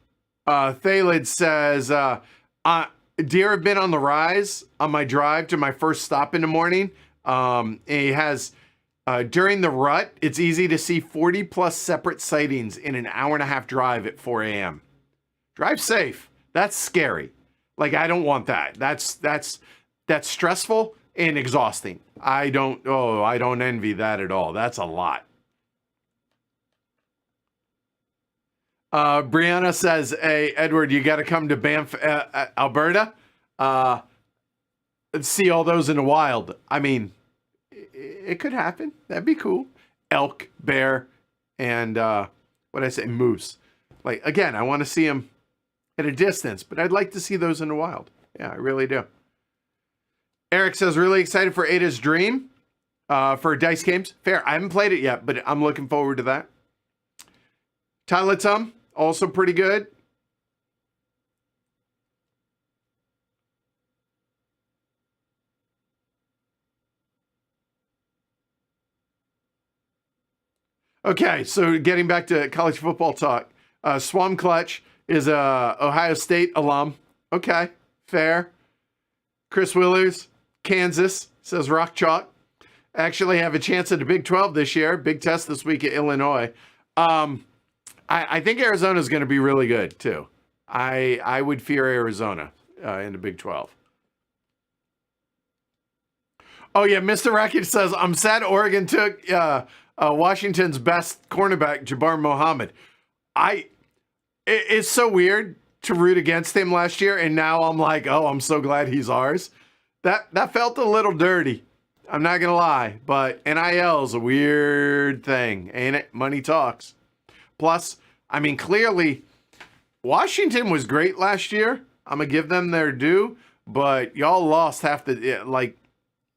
Thalid says, deer have been on the rise on my drive to my first stop in the morning. And he has, during the rut, it's easy to see 40 plus separate sightings in an hour and a half drive at 4 a.m. Drive safe. That's scary. Like, I don't want that. That's stressful and exhausting. I don't envy that at all. That's a lot. Brianna says, hey, Edward, you got to come to Banff, Alberta. And see all those in the wild. I mean, it could happen. That'd be cool. Elk, bear, and moose. Like, again, I want to see them at a distance, but I'd like to see those in the wild. Yeah, I really do. Eric says, really excited for Ada's Dream for dice games. Fair. I haven't played it yet, but I'm looking forward to that. Tyler Tum, also pretty good. Okay, so getting back to college football talk. Swam Clutch is a Ohio State alum. Okay, fair. Chris Willers, Kansas, says Rock Chalk. Actually have a chance at the Big 12 this year. Big test this week at Illinois. I think Arizona is going to be really good, too. I would fear Arizona in the Big 12. Oh, yeah, Mr. Rackett says, I'm sad Oregon took Washington's best cornerback, Jabbar Muhammad. It's so weird to root against him last year, and now I'm like, oh, I'm so glad he's ours. That felt a little dirty. I'm not going to lie, but NIL is a weird thing, ain't it? Money talks. Plus, I mean, clearly, Washington was great last year. I'm going to give them their due, but y'all lost half the, like,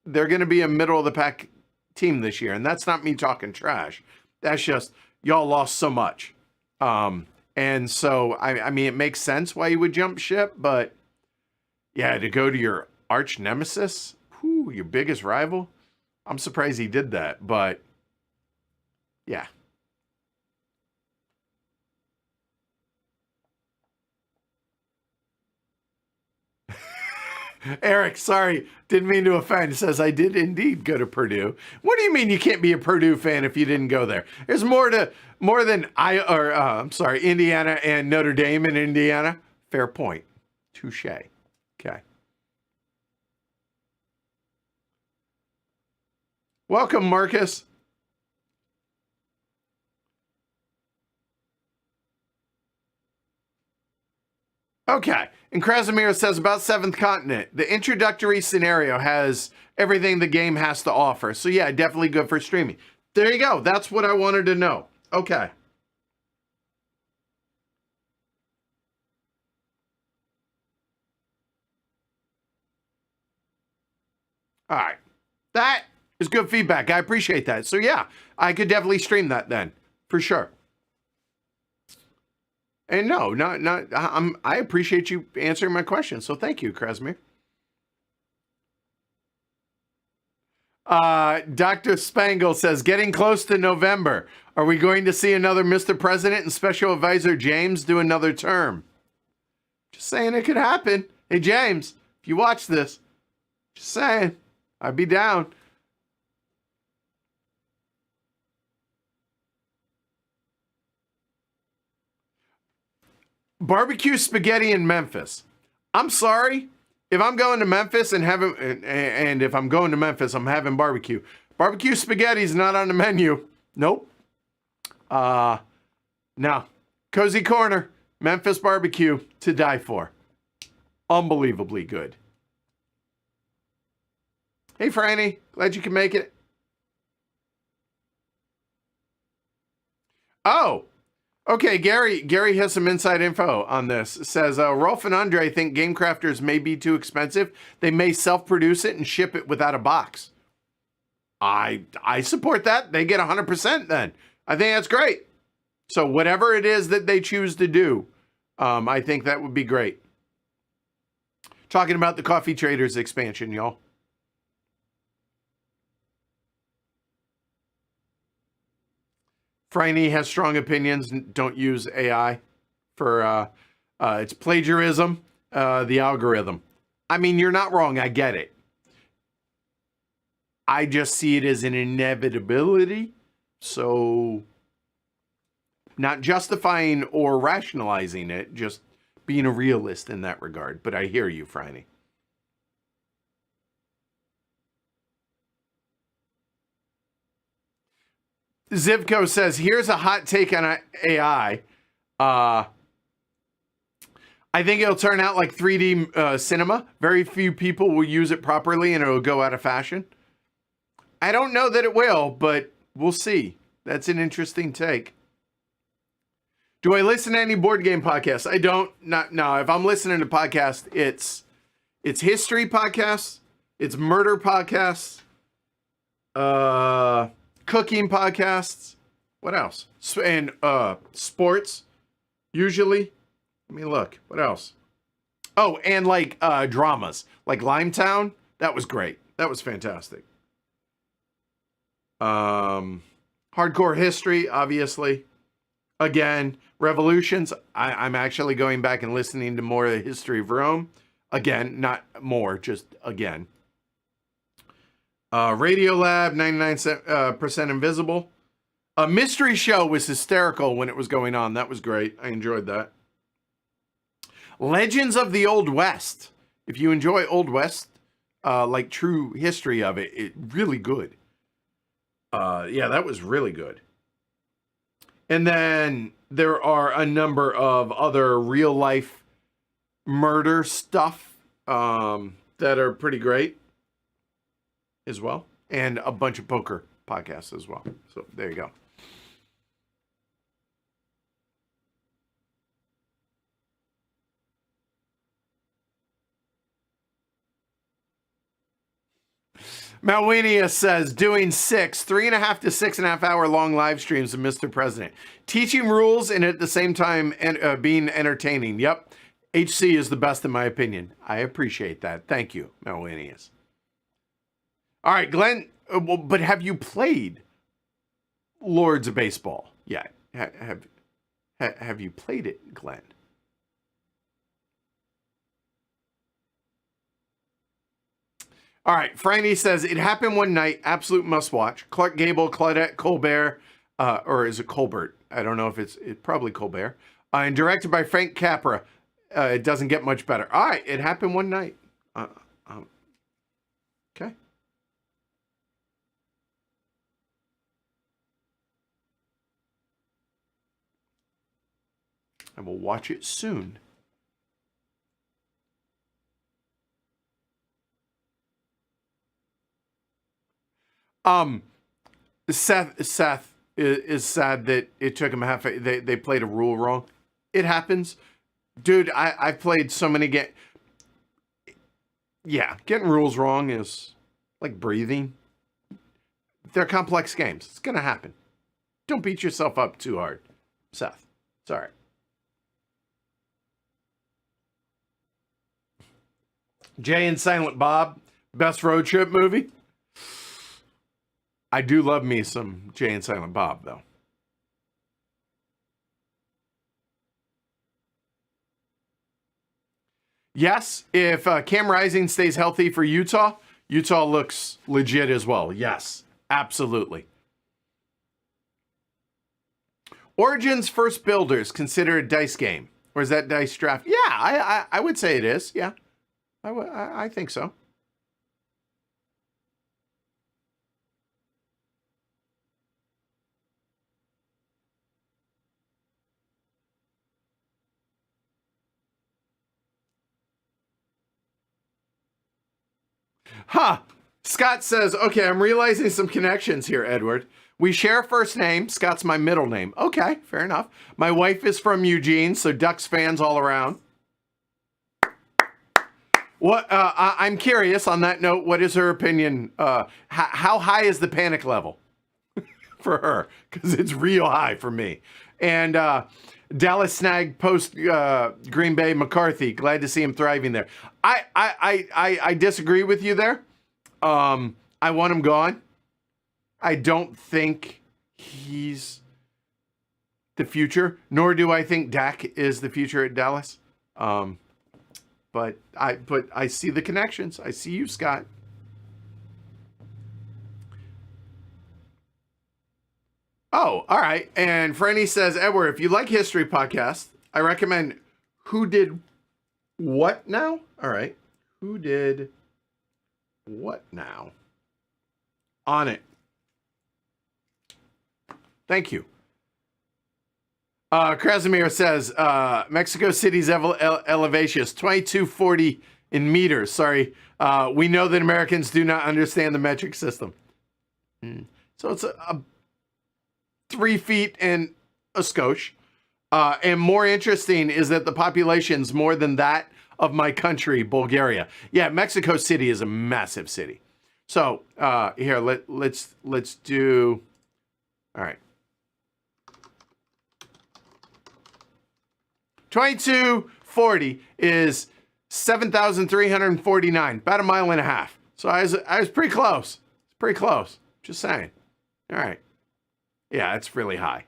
they're going to be a middle of the pack team this year. And that's not me talking trash. That's just, y'all lost so much. And so, I mean, it makes sense why you would jump ship, but yeah, to go to your arch nemesis, your biggest rival, I'm surprised he did that, but yeah. Eric, sorry, didn't mean to offend. Says I did indeed go to Purdue. What do you mean you can't be a Purdue fan if you didn't go there? There's more than Indiana and Notre Dame in Indiana. Fair point. Touche. Okay. Welcome, Marcus. Okay. And Krasimir says about Seventh Continent. The introductory scenario has everything the game has to offer. So yeah, definitely good for streaming. There you go. That's what I wanted to know. Okay. All right. That is good feedback. I appreciate that. So yeah, I could definitely stream that then, for sure. And no, not. I appreciate you answering my question. So thank you, Krasimir. Dr. Spangle says, getting close to November. Are we going to see another Mr. President and Special Advisor James do another term? Just saying it could happen. Hey, James, if you watch this, just saying, I'd be down. Barbecue spaghetti in Memphis. I'm sorry. If I'm going to Memphis and having, and if I'm going to Memphis, I'm having barbecue. Barbecue spaghetti is not on the menu. Nope. No. Cozy Corner, Memphis barbecue to die for. Unbelievably good. Hey, Franny, glad you can make it. Oh, okay. Gary has some inside info on this. It says, Rolf and Andre think game crafters may be too expensive. They may self-produce it and ship it without a box. I support that. They get 100% then. I think that's great. So whatever it is that they choose to do, I think that would be great. Talking about the Coffee Traders expansion, y'all. Franny has strong opinions. Don't use AI for it's plagiarism, the algorithm. I mean, you're not wrong. I get it. I just see it as an inevitability. So not justifying or rationalizing it, just being a realist in that regard. But I hear you, Franny. Zivko says, here's a hot take on AI. I think it'll turn out like 3D cinema. Very few people will use it properly and it'll go out of fashion. I don't know that it will, but we'll see. That's an interesting take. Do I listen to any board game podcasts? I don't. No, if I'm listening to podcasts, it's history podcasts, it's murder podcasts, cooking podcasts. What else? And sports, usually. Let me look. What else? Oh, and like dramas. Like Limetown. That was great. That was fantastic. Hardcore history, obviously. Again, Revolutions. I'm actually going back and listening to more of the history of Rome. Again, not more, just again. Radio Lab, 99% Invisible. A mystery show was hysterical when it was going on. That was great. I enjoyed that. Legends of the Old West. If you enjoy Old West, like true history of it, it really good. Yeah, that was really good. And then there are a number of other real life murder stuff that are pretty great as well. And a bunch of poker podcasts as well. So there you go. Malwinia says, doing 3.5 to 6.5 hour long live streams of Mr. President. Teaching rules and at the same time being entertaining. Yep. HC is the best in my opinion. I appreciate that. Thank you, Malwinia. All right, Glenn, but have you played Lords of Baseball yet? Have you played it, Glenn? All right, Franny says, it happened one night, absolute must watch. Clark Gable, Claudette Colbert, or is it Colbert? I don't know if it's probably Colbert. And directed by Frank Capra. It doesn't get much better. All right, it happened one night. Okay. I will watch it soon. Seth is sad that it took him they played a rule wrong. It happens. Dude, I've played so many games. Yeah, getting rules wrong is like breathing. They're complex games. It's going to happen. Don't beat yourself up too hard, Seth. Sorry. Jay and Silent Bob, best road trip movie. I do love me some Jay and Silent Bob, though. Yes, if Cam Rising stays healthy for Utah, Utah looks legit as well. Yes, absolutely. Origins First Builders consider a dice game, or is that dice draft? Yeah, I would say it is. Yeah, I think so. Huh. Scott says, okay, I'm realizing some connections here, Edward. We share a first name. Scott's my middle name. Okay, fair enough. My wife is from Eugene, so Ducks fans all around. What? I'm curious on that note, what is her opinion? How high is the panic level for her? Because it's real high for me. And Dallas snag post Green Bay McCarthy. Glad to see him thriving there. I disagree with you there. I want him gone. I don't think he's the future, nor do I think Dak is the future at Dallas. But I see the connections. I see you, Scott. Oh, all right. And Franny says, Edward, if you like history podcasts, I recommend Who Did What Now? All right. Who Did What Now? On it. Thank you. Krasimir says, Mexico City's elevation is 2240 in meters. Sorry. We know that Americans do not understand the metric system. So it's a 3 feet and a skosh. And more interesting is that the population's more than that of my country, Bulgaria. Yeah, Mexico City is a massive city. So here, let's do. All right. 2240 is 7,349, about a mile and a half. So I was pretty close. It's pretty close. Just saying. All right. Yeah, it's really high.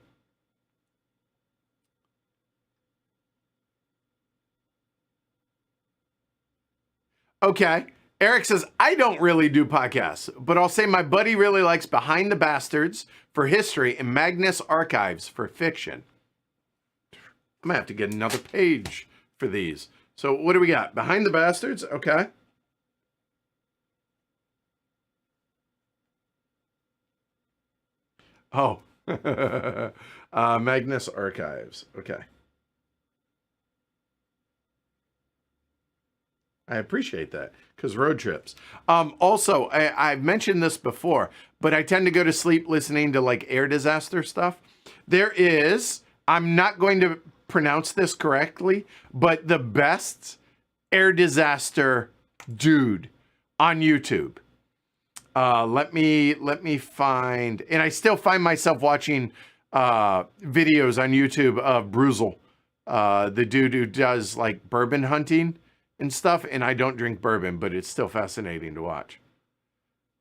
Okay. Eric says, I don't really do podcasts, but I'll say my buddy really likes Behind the Bastards for history and Magnus Archives for fiction. I'm going to have to get another page for these. So what do we got? Behind the Bastards. Okay. Oh. Magnus Archives. Okay. I appreciate that because road trips. Also, I've mentioned this before, but I tend to go to sleep listening to like air disaster stuff. There is, I'm not going to pronounce this correctly, but the best air disaster dude on YouTube. Let me find, and I still find myself watching videos on YouTube of Bruzel, the dude who does like bourbon hunting and stuff, and I don't drink bourbon, but it's still fascinating to watch.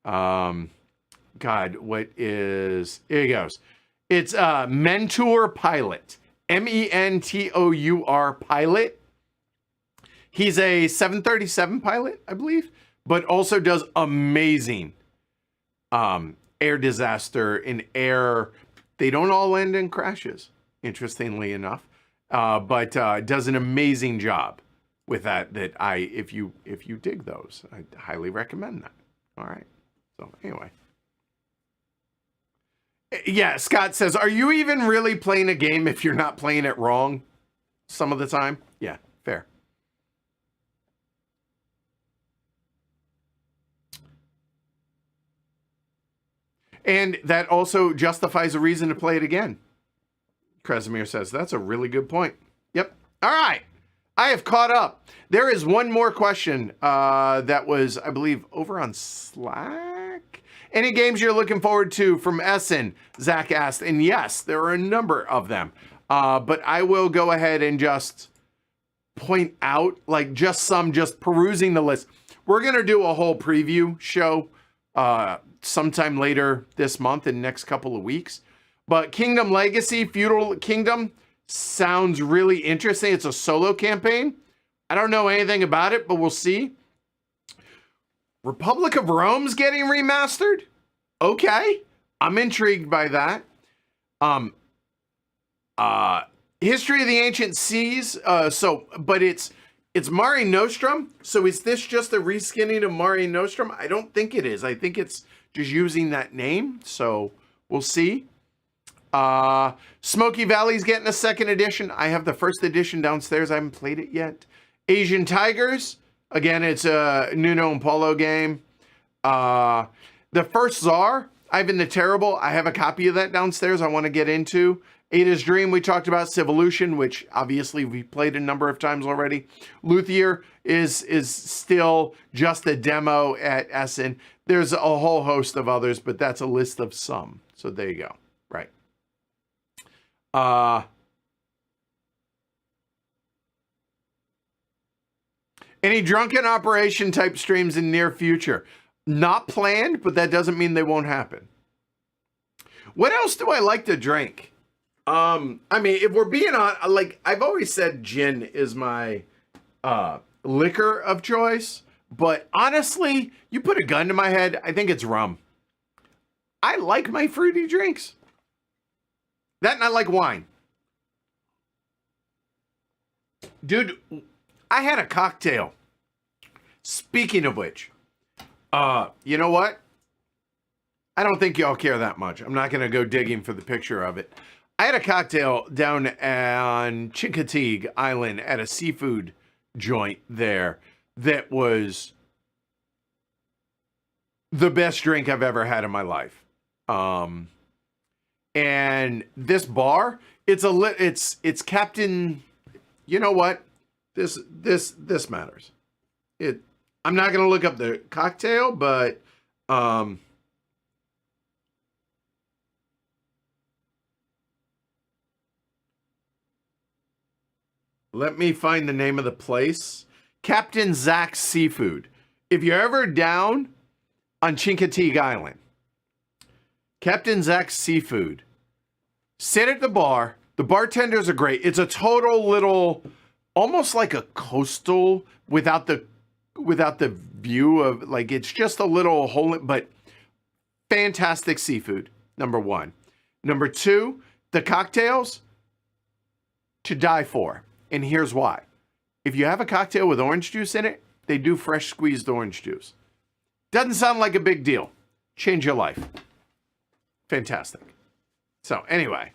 God, what is, here he goes. It's Mentour Pilot, Mentour Pilot. He's a 737 pilot, I believe, but also does amazing air disaster in air. They don't all end in crashes, interestingly enough. but does an amazing job with that. If you dig those, I highly recommend that. All right. So anyway. Yeah, Scott says, are you even really playing a game if you're not playing it wrong some of the time? Yeah, fair. And that also justifies a reason to play it again. Kresimir says, that's a really good point. Yep. All right. I have caught up. There is one more question that was, I believe, over on Slack. Any games you're looking forward to from Essen? Zach asked. And yes, there are a number of them. But I will go ahead and just point out, like just perusing the list. We're going to do a whole preview show sometime later this month in the next couple of weeks. But Kingdom Legacy, Feudal Kingdom, sounds really interesting. It's a solo campaign. I don't know anything about it, but we'll see. Republic of Rome's getting remastered? Okay. I'm intrigued by that. History of the Ancient Seas. But it's Mare Nostrum. So is this just a reskinning of Mare Nostrum? I don't think it is. I think it's just using that name. So we'll see. Smoky Valley's getting a second edition. I have the first edition downstairs. I haven't played it yet. Asian Tigers. Again, it's a Nuno and Paulo game. The first Czar, Ivan the Terrible. I have a copy of that downstairs I want to get into. Ada's Dream, we talked about. Civolution, which obviously we played a number of times already. Luthier is still just a demo at Essen. There's a whole host of others, but that's a list of some. So there you go. Right. Any drunken operation type streams in near future? Not planned, but that doesn't mean they won't happen. What else do I like to drink? I mean, if we're being on, like, I've always said gin is my liquor of choice, but honestly, you put a gun to my head, I think it's rum. I like my fruity drinks. That and I like wine. Dude, I had a cocktail. Speaking of which, you know what? I don't think y'all care that much. I'm not going to go digging for the picture of it. I had a cocktail down on Chincoteague Island at a seafood joint there that was the best drink I've ever had in my life. And this bar, it's Captain, you know what? This matters. I'm not going to look up the cocktail, but let me find the name of the place. Captain Zach's Seafood. If you're ever down on Chincoteague Island, Captain Zach's Seafood, sit at the bar. The bartenders are great. It's a total little, almost like a coastal without the view of, like, it's just a little hole, but fantastic seafood, number one. Number two, the cocktails, to die for. And here's why. If you have a cocktail with orange juice in it, they do fresh squeezed orange juice. Doesn't sound like a big deal. Change your life. Fantastic. So anyway,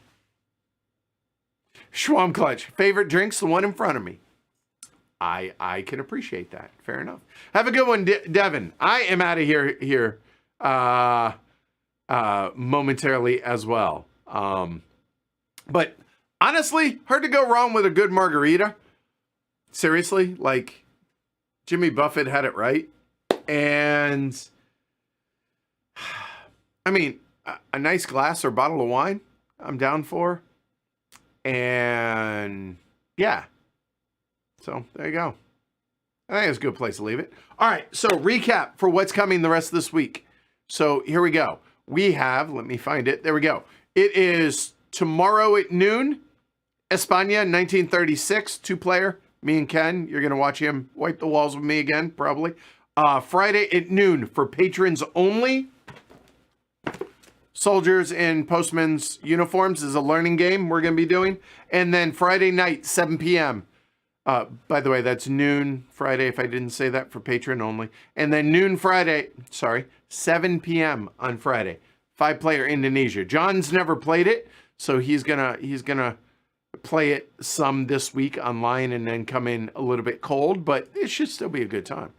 Schwam Clutch, favorite drinks, the one in front of me. I can appreciate that. Fair enough. Have a good one, Devin. I am out of here momentarily as well. But honestly, hard to go wrong with a good margarita. Seriously, like Jimmy Buffett had it right. And I mean, a nice glass or bottle of wine, I'm down for. And yeah. So there you go. I think it's a good place to leave it. All right. So recap for what's coming the rest of this week. So here we go. We have, let me find it. There we go. It is tomorrow at noon. España, 1936, 2-player. Me and Ken, you're going to watch him wipe the walls with me again, probably. Friday at noon for patrons only. soldiers in postmen's uniforms is a learning game we're going to be doing. And then Friday night, 7 p.m. By the way, that's noon Friday, if I didn't say that, for Patreon only. And then 7 p.m. on Friday. 5-player Indonesia. John's never played it, so he's gonna play it some this week online and then come in a little bit cold, but it should still be a good time.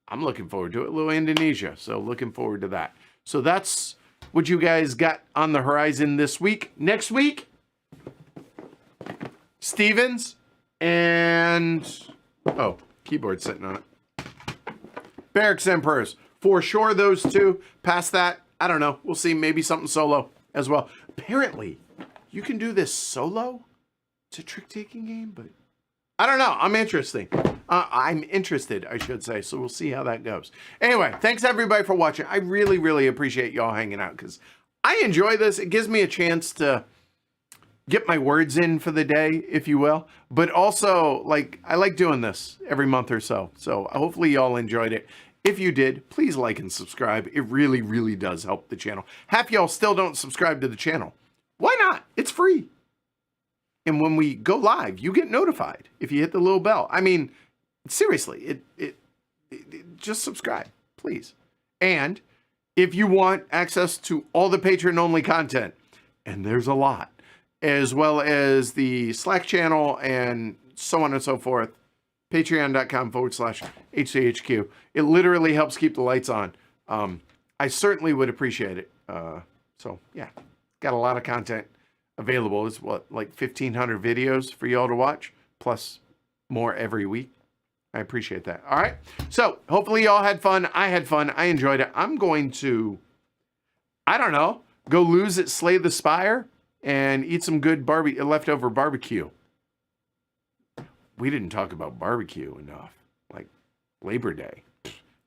I'm looking forward to it. A little Indonesia, so looking forward to that. So that's what you guys got on the horizon this week. Next week, Stevens and keyboard sitting on it. Barracks Emperors. For sure, those two. Past that, I don't know. We'll see. Maybe something solo as well. Apparently, you can do this solo. It's a trick-taking game, but I don't know. I'm interested, I should say. So we'll see how that goes. Anyway, thanks everybody for watching. I really, really appreciate y'all hanging out because I enjoy this. It gives me a chance to get my words in for the day, if you will. But also, I like doing this every month or so. So hopefully y'all enjoyed it. If you did, please like and subscribe. It really, really does help the channel. Half y'all still don't subscribe to the channel. Why not? It's free. And when we go live, you get notified if you hit the little bell. I mean, seriously, it just subscribe, please. And if you want access to all the Patreon-only content, and there's a lot, as well as the Slack channel and so on and so forth, patreon.com/HCHQ. It literally helps keep the lights on. I certainly would appreciate it. So, yeah, got a lot of content available. It's like 1,500 videos for y'all to watch, plus more every week. I appreciate that. All right. So, hopefully y'all had fun. I had fun. I enjoyed it. I'm going to, I don't know, go lose at Slay the Spire and eat some good leftover barbecue. We didn't talk about barbecue enough, like Labor Day.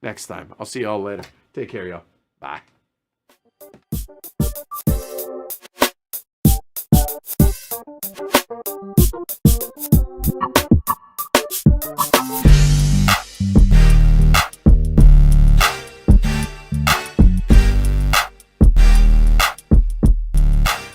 Next time. I'll see y'all later. Take care, y'all. Bye.